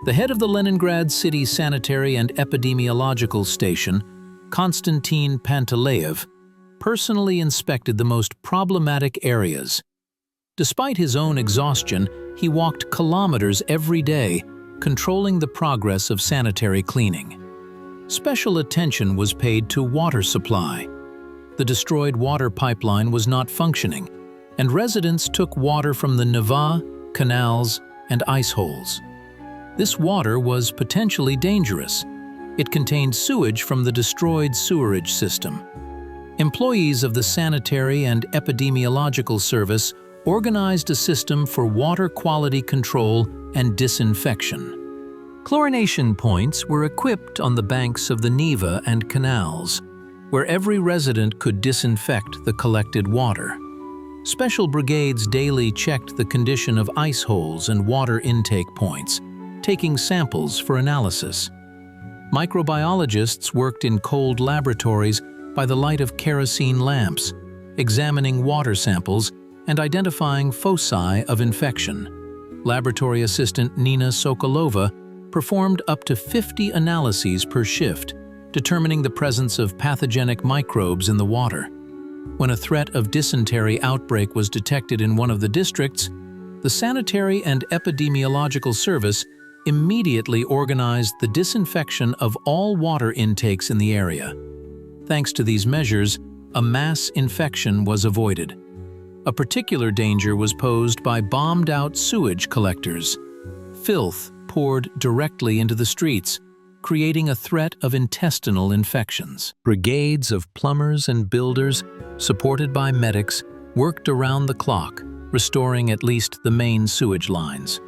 The head of the Leningrad City Sanitary and Epidemiological Station, Konstantin Panteleev, personally inspected the most problematic areas. Despite his own exhaustion, he walked kilometers every day, controlling the progress of sanitary cleaning. Special attention was paid to water supply. The destroyed water pipeline was not functioning, and residents took water from the Neva, canals, and ice holes. This water was potentially dangerous. It contained sewage from the destroyed sewerage system. Employees of the Sanitary and Epidemiological Service organized a system for water quality control and disinfection. Chlorination points were equipped on the banks of the Neva and canals, where every resident could disinfect the collected water. Special brigades daily checked the condition of ice holes and water intake points, taking samples for analysis. Microbiologists worked in cold laboratories by the light of kerosene lamps, examining water samples and identifying foci of infection. Laboratory assistant Nina Sokolova performed up to 50 analyses per shift, determining the presence of pathogenic microbes in the water. When a threat of dysentery outbreak was detected in one of the districts, the Sanitary and Epidemiological Service immediately organized the disinfection of all water intakes in the area. Thanks to these measures, a mass infection was avoided. A particular danger was posed by bombed-out sewage collectors. Filth poured directly into the streets, creating a threat of intestinal infections. Brigades of plumbers and builders, supported by medics, worked around the clock, restoring at least the main sewage lines.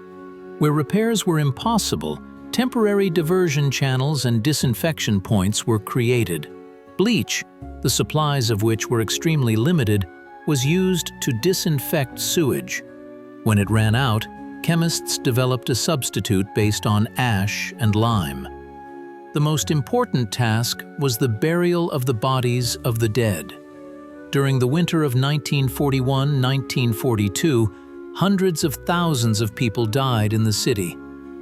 Where repairs were impossible, temporary diversion channels and disinfection points were created. Bleach, the supplies of which were extremely limited, was used to disinfect sewage. When it ran out, chemists developed a substitute based on ash and lime. The most important task was the burial of the bodies of the dead. During the winter of 1941-1942, hundreds of thousands of people died in the city.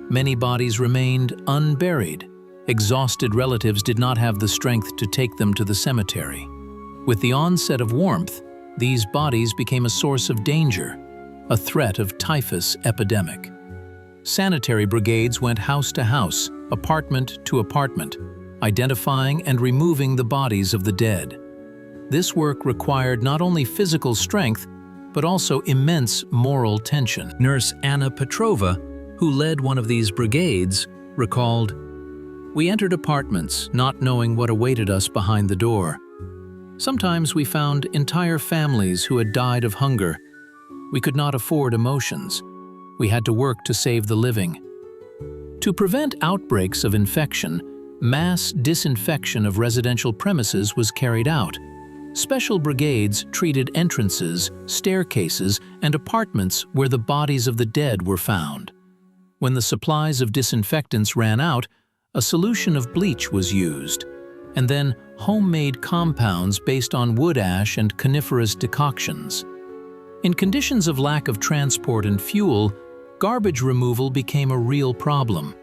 Many bodies remained unburied. Exhausted relatives did not have the strength to take them to the cemetery. With the onset of warmth, these bodies became a source of danger, a threat of typhus epidemic. Sanitary brigades went house to house, apartment to apartment, identifying and removing the bodies of the dead. This work required not only physical strength, but also immense moral tension. Nurse Anna Petrova, who led one of these brigades, recalled, "We entered apartments, not knowing what awaited us behind the door. Sometimes we found entire families who had died of hunger. We could not afford emotions. We had to work to save the living." To prevent outbreaks of infection, mass disinfection of residential premises was carried out. Special brigades treated entrances, staircases, and apartments where the bodies of the dead were found. When the supplies of disinfectants ran out, a solution of bleach was used, and then homemade compounds based on wood ash and coniferous decoctions. In conditions of lack of transport and fuel, garbage removal became a real problem.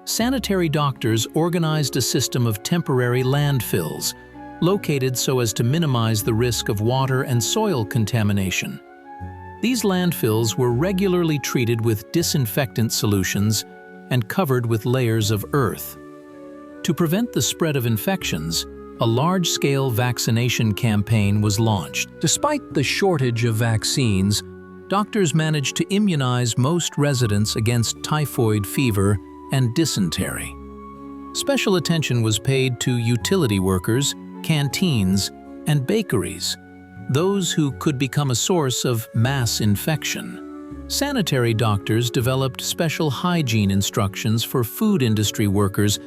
Sanitary doctors organized a system of temporary landfills, located so as to minimize the risk of water and soil contamination. These landfills were regularly treated with disinfectant solutions and covered with layers of earth. To prevent the spread of infections, a large-scale vaccination campaign was launched. Despite the shortage of vaccines, doctors managed to immunize most residents against typhoid fever and dysentery. Special attention was paid to utility workers, canteens, and bakeries, those who could become a source of mass infection. Sanitary doctors developed special hygiene instructions for food industry workers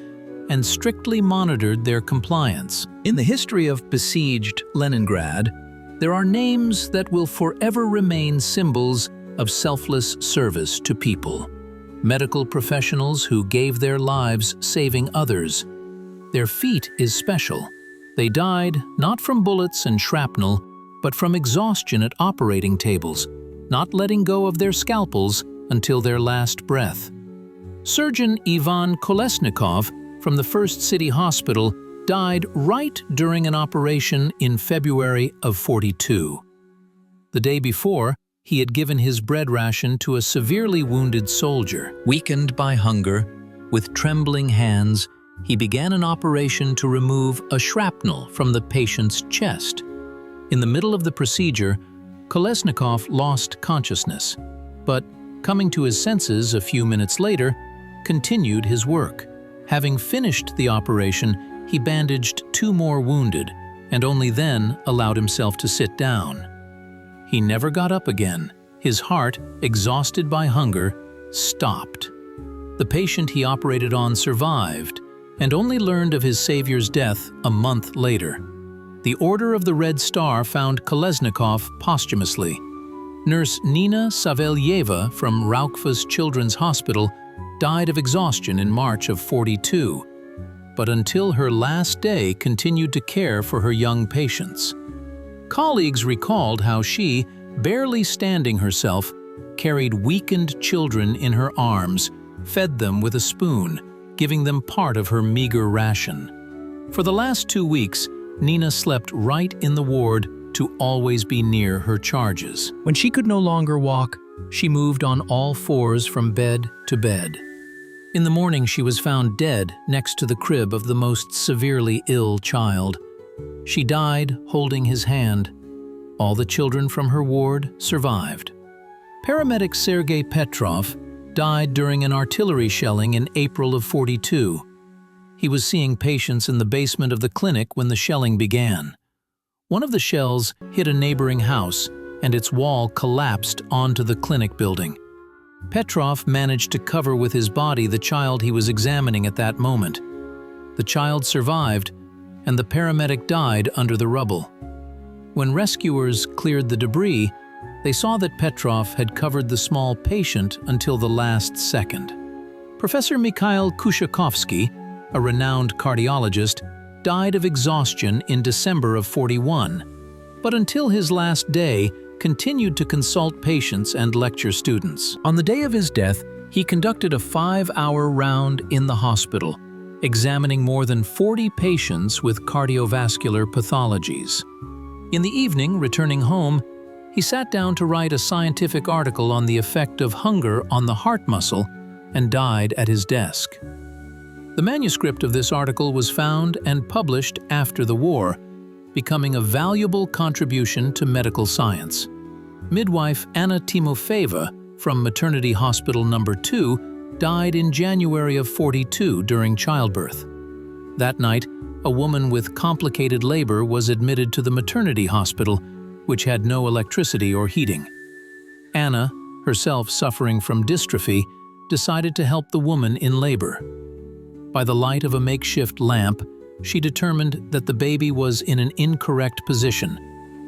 and strictly monitored their compliance. In the history of besieged Leningrad, there are names that will forever remain symbols of selfless service to people. Medical professionals who gave their lives saving others. Their feat is special. They died not from bullets and shrapnel, but from exhaustion at operating tables, not letting go of their scalpels until their last breath. Surgeon Ivan Kolesnikov from the First City Hospital died right during an operation in February of '42. The day before, he had given his bread ration to a severely wounded soldier. Weakened by hunger, with trembling hands, he began an operation to remove a shrapnel from the patient's chest. In the middle of the procedure, Kolesnikov lost consciousness, but coming to his senses a few minutes later, continued his work. Having finished the operation, he bandaged 2 more wounded, and only then allowed himself to sit down. He never got up again. His heart, exhausted by hunger, stopped. The patient he operated on survived, and only learned of his savior's death a month later. the Order of the Red Star found Kolesnikov posthumously. Nurse Nina Savelyeva from Raukva's Children's Hospital died of exhaustion in March of '42, but until her last day continued to care for her young patients. Colleagues recalled how she, barely standing herself, carried weakened children in her arms, fed them with a spoon, giving them part of her meager ration. For the last 2 weeks, Nina slept right in the ward to always be near her charges. When she could no longer walk, she moved on all fours from bed to bed. In the morning, she was found dead next to the crib of the most severely ill child. She died holding his hand. All the children from her ward survived. Paramedic Sergei Petrov died during an artillery shelling in April of '42. He was seeing patients in the basement of the clinic when the shelling began. One of the shells hit a neighboring house, and its wall collapsed onto the clinic building. Petrov managed to cover with his body the child he was examining at that moment. The child survived, and the paramedic died under the rubble. When rescuers cleared the debris, they saw that Petrov had covered the small patient until the last second. Professor Mikhail Kushakovsky, a renowned cardiologist, died of exhaustion in December of '41, but until his last day, continued to consult patients and lecture students. On the day of his death, he conducted a 5-hour round in the hospital, examining more than 40 patients with cardiovascular pathologies. In the evening, returning home, he sat down to write a scientific article on the effect of hunger on the heart muscle and died at his desk. The manuscript of this article was found and published after the war, becoming a valuable contribution to medical science. Midwife Anna Timofeeva from Maternity Hospital No. 2 died in January of '42 during childbirth. That night, a woman with complicated labor was admitted to the maternity hospital, which had no electricity or heating. Anna, herself suffering from dystrophy, decided to help the woman in labor. By the light of a makeshift lamp, she determined that the baby was in an incorrect position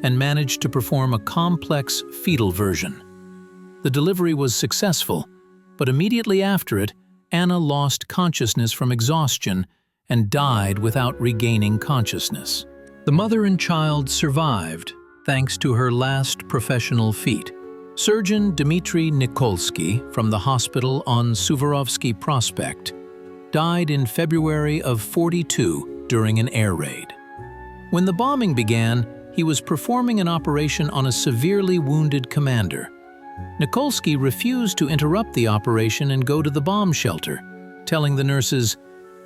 and managed to perform a complex fetal version. The delivery was successful, but immediately after it, Anna lost consciousness from exhaustion and died without regaining consciousness. The mother and child survived thanks to her last professional feat. Surgeon Dmitry Nikolsky from the hospital on Suvorovsky Prospect died in February of '42 during an air raid. When the bombing began, he was performing an operation on a severely wounded commander. Nikolsky refused to interrupt the operation and go to the bomb shelter, telling the nurses,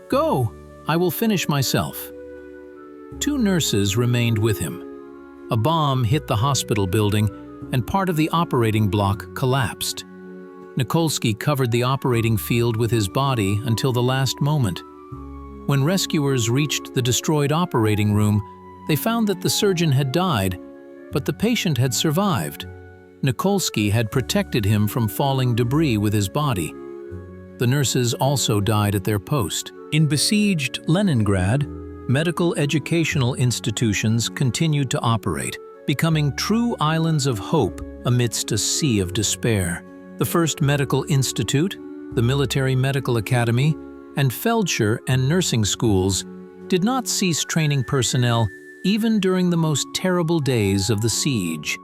"Go, I will finish myself." 2 nurses remained with him. A bomb hit the hospital building and part of the operating block collapsed. Nikolsky covered the operating field with his body until the last moment. When rescuers reached the destroyed operating room, they found that the surgeon had died, but the patient had survived. Nikolsky had protected him from falling debris with his body. The nurses also died at their post. In besieged Leningrad, medical educational institutions continued to operate, becoming true islands of hope amidst a sea of despair. The first medical institute, the Military Medical Academy, and Feldsher and nursing schools did not cease training personnel even during the most terrible days of the siege.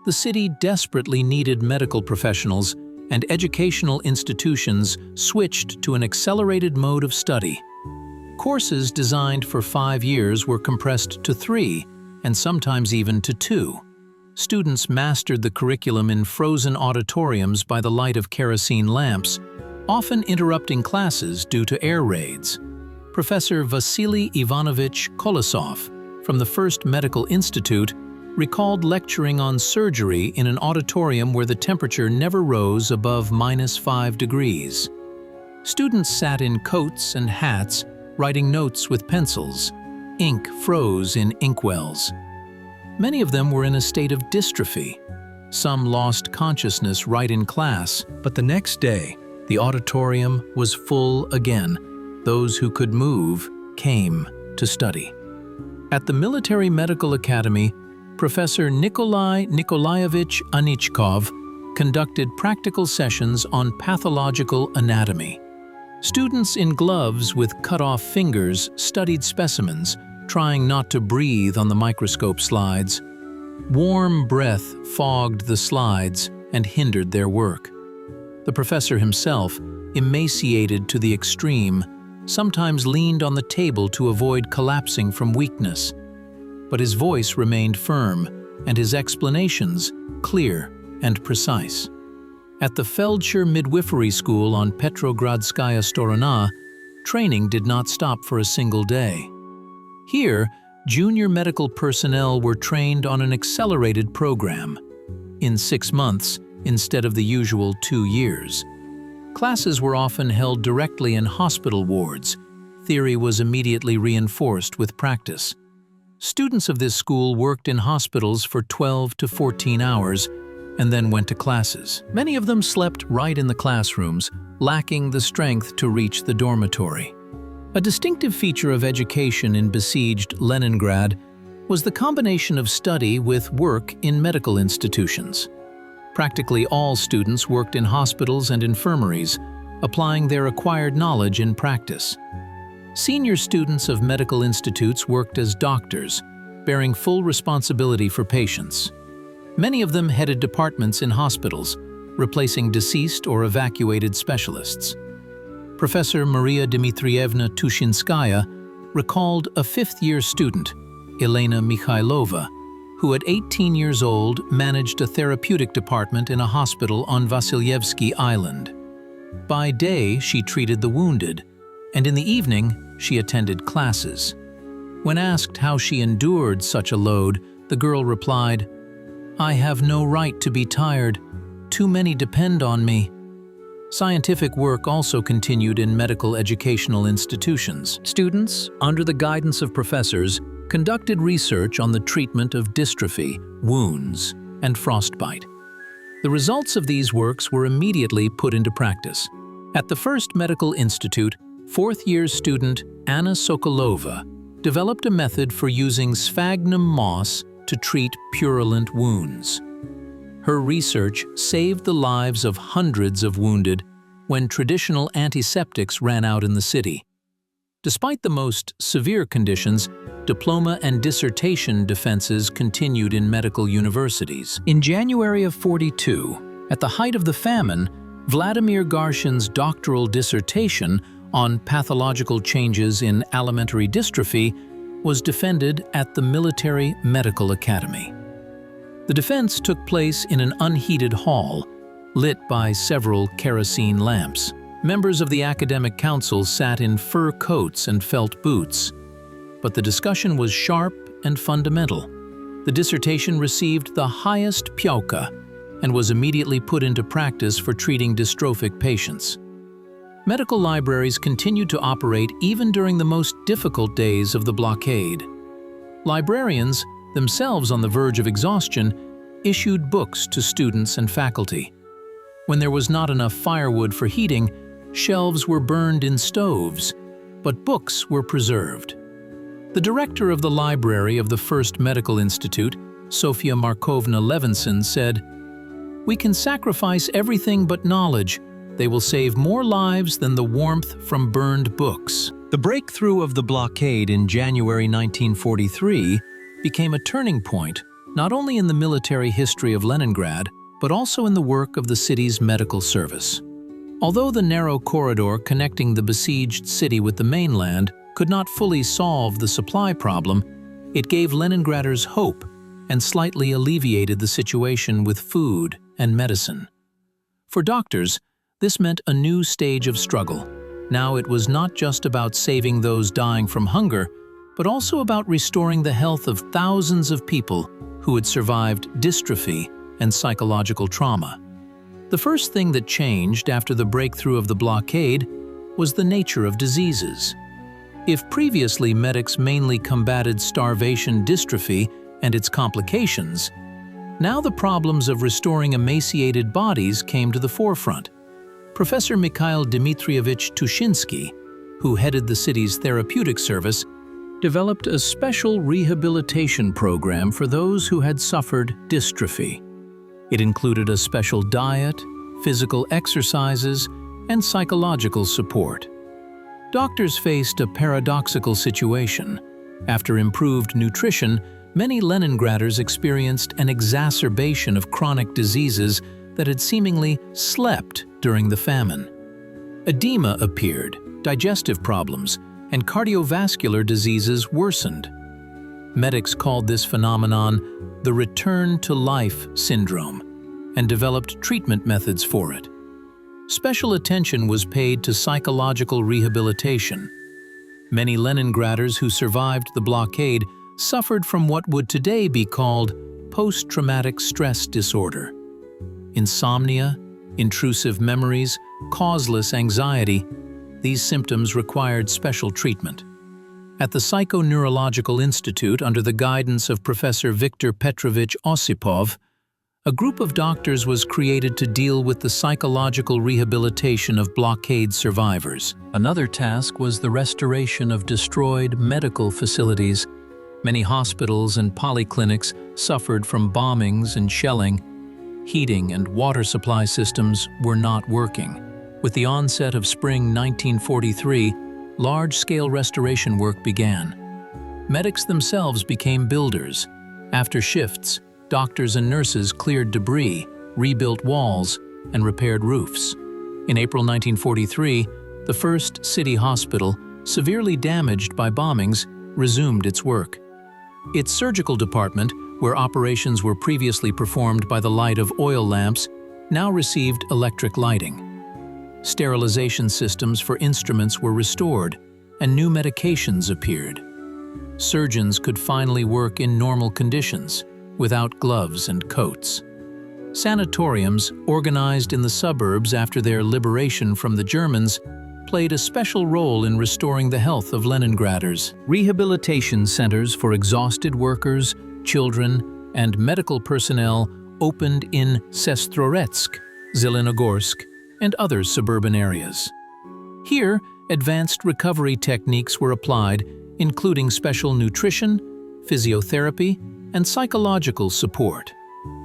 The city desperately needed medical professionals, and educational institutions switched to an accelerated mode of study. Courses designed for 5 years were compressed to 3, and sometimes even to 2. Students mastered the curriculum in frozen auditoriums by the light of kerosene lamps, often interrupting classes due to air raids. Professor Vasily Ivanovich Kolosov from the First Medical Institute recalled lecturing on surgery in an auditorium where the temperature never rose above -5 degrees. Students sat in coats and hats, writing notes with pencils. Ink froze in inkwells. Many of them were in a state of dystrophy. Some lost consciousness right in class, but the next day, the auditorium was full again. Those who could move came to study. At the Military Medical Academy, Professor Nikolai Nikolaevich Anichkov conducted practical sessions on pathological anatomy. Students in gloves with cut-off fingers studied specimens, trying not to breathe on the microscope slides. Warm breath fogged the slides and hindered their work. The professor himself, emaciated to the extreme, sometimes leaned on the table to avoid collapsing from weakness. But his voice remained firm, and his explanations clear and precise. At the Feldshire Midwifery School on Petrogradskaya Storona, training did not stop for a single day. Here, junior medical personnel were trained on an accelerated program, in 6 months instead of the usual 2 years. Classes were often held directly in hospital wards. Theory was immediately reinforced with practice. Students of this school worked in hospitals for 12 to 14 hours and then went to classes. Many of them slept right in the classrooms, lacking the strength to reach the dormitory. A distinctive feature of education in besieged Leningrad was the combination of study with work in medical institutions. Practically all students worked in hospitals and infirmaries, applying their acquired knowledge in practice. Senior students of medical institutes worked as doctors, bearing full responsibility for patients. Many of them headed departments in hospitals, replacing deceased or evacuated specialists. Professor Maria Dmitrievna Tushinskaya recalled a fifth-year student, Elena Mikhailova, who at 18 years old managed a therapeutic department in a hospital on Vasilyevsky Island. By day, she treated the wounded, and in the evening, she attended classes. When asked how she endured such a load, the girl replied, "I have no right to be tired. Too many depend on me." Scientific work also continued in medical educational institutions. Students, under the guidance of professors, conducted research on the treatment of dystrophy, wounds, and frostbite. The results of these works were immediately put into practice. At the First Medical Institute, fourth-year student Anna Sokolova developed a method for using sphagnum moss to treat purulent wounds. Her research saved the lives of hundreds of wounded when traditional antiseptics ran out in the city. Despite the most severe conditions, diploma and dissertation defenses continued in medical universities. In January of '42, at the height of the famine, Vladimir Garshin's doctoral dissertation on pathological changes in alimentary dystrophy was defended at the Military Medical Academy. The defense took place in an unheated hall, lit by several kerosene lamps. Members of the academic council sat in fur coats and felt boots. But the discussion was sharp and fundamental. The dissertation received the highest pyauka and was immediately put into practice for treating dystrophic patients. Medical libraries continued to operate even during the most difficult days of the blockade. Librarians, themselves on the verge of exhaustion, issued books to students and faculty. When there was not enough firewood for heating, shelves were burned in stoves, but books were preserved. The director of the library of the First Medical Institute, Sofia Markovna Levinson, said, "We can sacrifice everything but knowledge. They will save more lives than the warmth from burned books." The breakthrough of the blockade in January 1943 became a turning point not only in the military history of Leningrad, but also in the work of the city's medical service. Although the narrow corridor connecting the besieged city with the mainland could not fully solve the supply problem, it gave Leningraders hope and slightly alleviated the situation with food and medicine. For doctors, this meant a new stage of struggle. Now it was not just about saving those dying from hunger, but also about restoring the health of thousands of people who had survived dystrophy and psychological trauma. The first thing that changed after the breakthrough of the blockade was the nature of diseases. If previously medics mainly combated starvation dystrophy and its complications, now the problems of restoring emaciated bodies came to the forefront. Professor Mikhail Dmitrievich Tushinsky, who headed the city's therapeutic service, developed a special rehabilitation program for those who had suffered dystrophy. It included a special diet, physical exercises, and psychological support. Doctors faced a paradoxical situation. After improved nutrition, many Leningraders experienced an exacerbation of chronic diseases that had seemingly slept during the famine. Edema appeared, digestive problems, and cardiovascular diseases worsened. Medics called this phenomenon the return to life syndrome and developed treatment methods for it. Special attention was paid to psychological rehabilitation. Many Leningraders who survived the blockade suffered from what would today be called post-traumatic stress disorder. Insomnia, intrusive memories, causeless anxiety, these symptoms required special treatment. At the Psychoneurological Institute, under the guidance of Professor Viktor Petrovich Osipov, a group of doctors was created to deal with the psychological rehabilitation of blockade survivors. Another task was the restoration of destroyed medical facilities. Many hospitals and polyclinics suffered from bombings and shelling. Heating and water supply systems were not working. With the onset of spring 1943, large-scale restoration work began. Medics themselves became builders. After shifts, doctors and nurses cleared debris, rebuilt walls, and repaired roofs. In April 1943, the first city hospital, severely damaged by bombings, resumed its work. Its surgical department, where operations were previously performed by the light of oil lamps, now received electric lighting. Sterilization systems for instruments were restored, and new medications appeared. Surgeons could finally work in normal conditions, without gloves and coats. Sanatoriums, organized in the suburbs after their liberation from the Germans, played a special role in restoring the health of Leningraders. Rehabilitation centers for exhausted workers, children, and medical personnel opened in Sestroretsk, Zelenogorsk, and other suburban areas. Here, advanced recovery techniques were applied, including special nutrition, physiotherapy, and psychological support.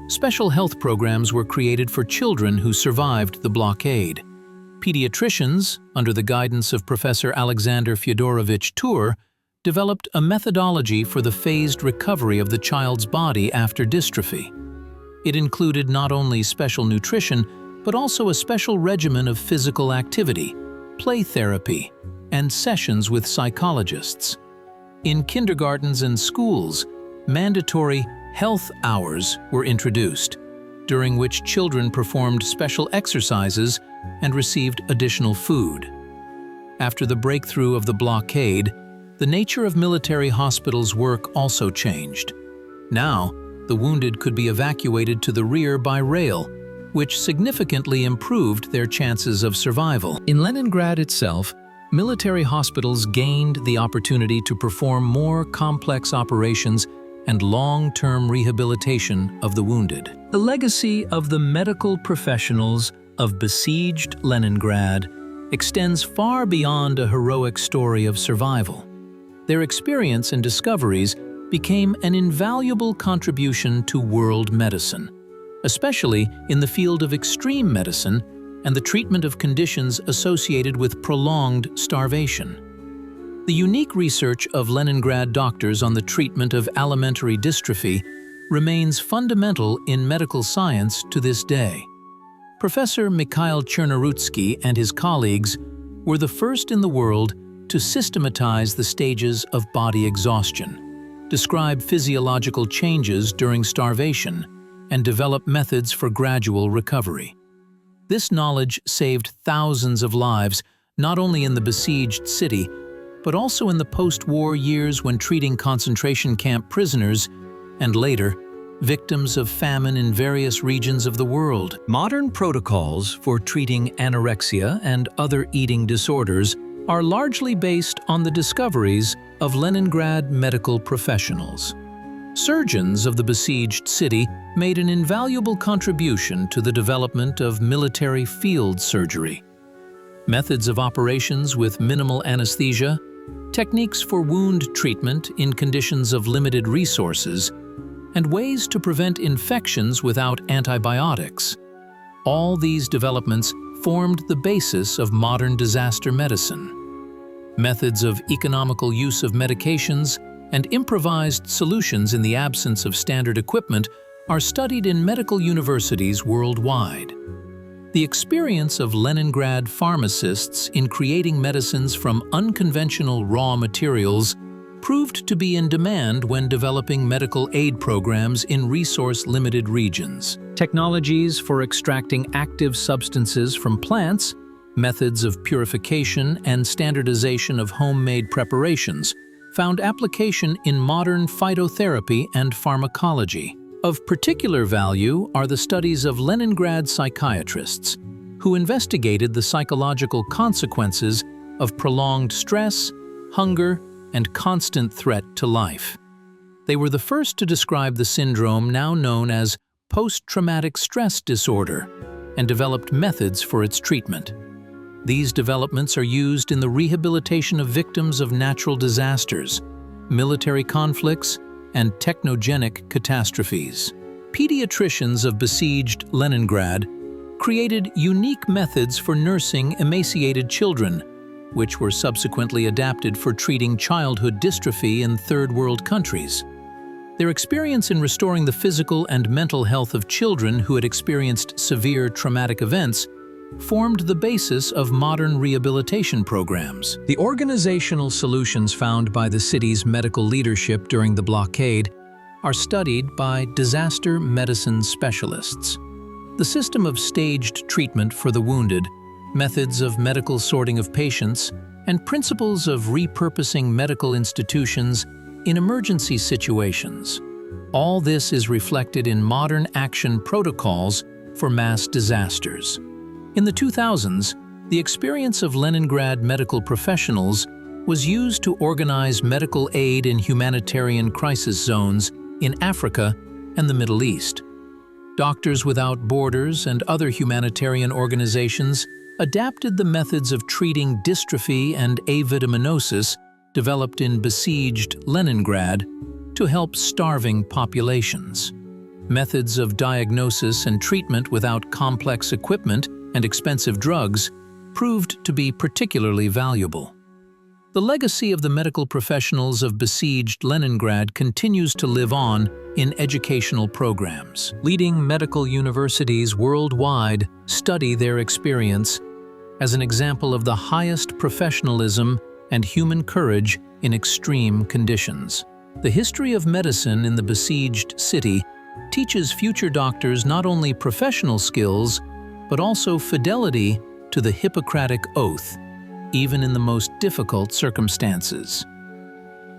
Special health programs were created for children who survived the blockade. Pediatricians, under the guidance of Professor Alexander Fyodorovich Tur, developed a methodology for the phased recovery of the child's body after dystrophy. It included not only special nutrition, but also a special regimen of physical activity, play therapy, and sessions with psychologists. In kindergartens and schools, mandatory health hours were introduced, during which children performed special exercises and received additional food. After the breakthrough of the blockade, the nature of military hospitals' work also changed. Now, the wounded could be evacuated to the rear by rail, which significantly improved their chances of survival. In Leningrad itself, military hospitals gained the opportunity to perform more complex operations and long-term rehabilitation of the wounded. The legacy of the medical professionals of besieged Leningrad extends far beyond a heroic story of survival. Their experience and discoveries became an invaluable contribution to world medicine, especially in the field of extreme medicine and the treatment of conditions associated with prolonged starvation. The unique research of Leningrad doctors on the treatment of alimentary dystrophy remains fundamental in medical science to this day. Professor Mikhail Chernorutsky and his colleagues were the first in the world to systematize the stages of body exhaustion, describe physiological changes during starvation, and develop methods for gradual recovery. This knowledge saved thousands of lives, not only in the besieged city, but also in the post-war years when treating concentration camp prisoners, and later, victims of famine in various regions of the world. Modern protocols for treating anorexia and other eating disorders are largely based on the discoveries of Leningrad medical professionals. Surgeons of the besieged city made an invaluable contribution to the development of military field surgery. Methods of operations with minimal anesthesia, techniques for wound treatment in conditions of limited resources, and ways to prevent infections without antibiotics. All these developments formed the basis of modern disaster medicine. Methods of economical use of medications and improvised solutions in the absence of standard equipment are studied in medical universities worldwide. The experience of Leningrad pharmacists in creating medicines from unconventional raw materials proved to be in demand when developing medical aid programs in resource-limited regions. Technologies for extracting active substances from plants, methods of purification and standardization of homemade preparations found application in modern phytotherapy and pharmacology. Of particular value are the studies of Leningrad psychiatrists, who investigated the psychological consequences of prolonged stress, hunger, and constant threat to life. They were the first to describe the syndrome now known as post-traumatic stress disorder and developed methods for its treatment. These developments are used in the rehabilitation of victims of natural disasters, military conflicts, and technogenic catastrophes. Pediatricians of besieged Leningrad created unique methods for nursing emaciated children, which were subsequently adapted for treating childhood dystrophy in third world countries. Their experience in restoring the physical and mental health of children who had experienced severe traumatic events formed the basis of modern rehabilitation programs. The organizational solutions found by the city's medical leadership during the blockade are studied by disaster medicine specialists. The system of staged treatment for the wounded, methods of medical sorting of patients, and principles of repurposing medical institutions in emergency situations. All this is reflected in modern action protocols for mass disasters. In the 2000s, the experience of Leningrad medical professionals was used to organize medical aid in humanitarian crisis zones in Africa and the Middle East. Doctors Without Borders and other humanitarian organizations adapted the methods of treating dystrophy and avitaminosis developed in besieged Leningrad to help starving populations. Methods of diagnosis and treatment without complex equipment and expensive drugs proved to be particularly valuable. The legacy of the medical professionals of besieged Leningrad continues to live on in educational programs. Leading medical universities worldwide study their experience as an example of the highest professionalism and human courage in extreme conditions. The history of medicine in the besieged city teaches future doctors not only professional skills, but also fidelity to the Hippocratic Oath, even in the most difficult circumstances.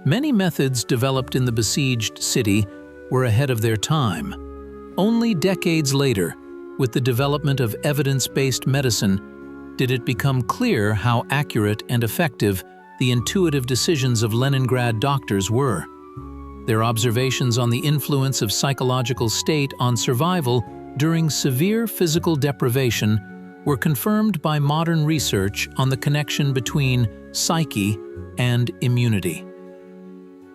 Many methods developed in the besieged city were ahead of their time. Only decades later, with the development of evidence-based medicine, did it become clear how accurate and effective the intuitive decisions of Leningrad doctors were. Their observations on the influence of psychological state on survival during severe physical deprivation were confirmed by modern research on the connection between psyche and immunity.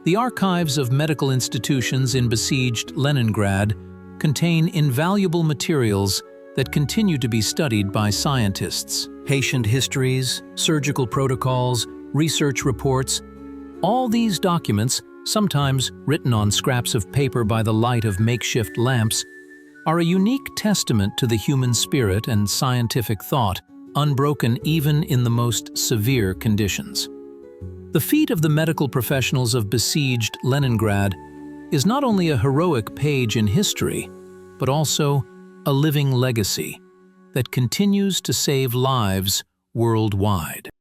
The archives of medical institutions in besieged Leningrad contain invaluable materials that continue to be studied by scientists. Patient histories, surgical protocols, research reports, all these documents, sometimes written on scraps of paper by the light of makeshift lamps, are a unique testament to the human spirit and scientific thought, unbroken even in the most severe conditions. The feat of the medical professionals of besieged Leningrad is not only a heroic page in history, but also a living legacy that continues to save lives worldwide.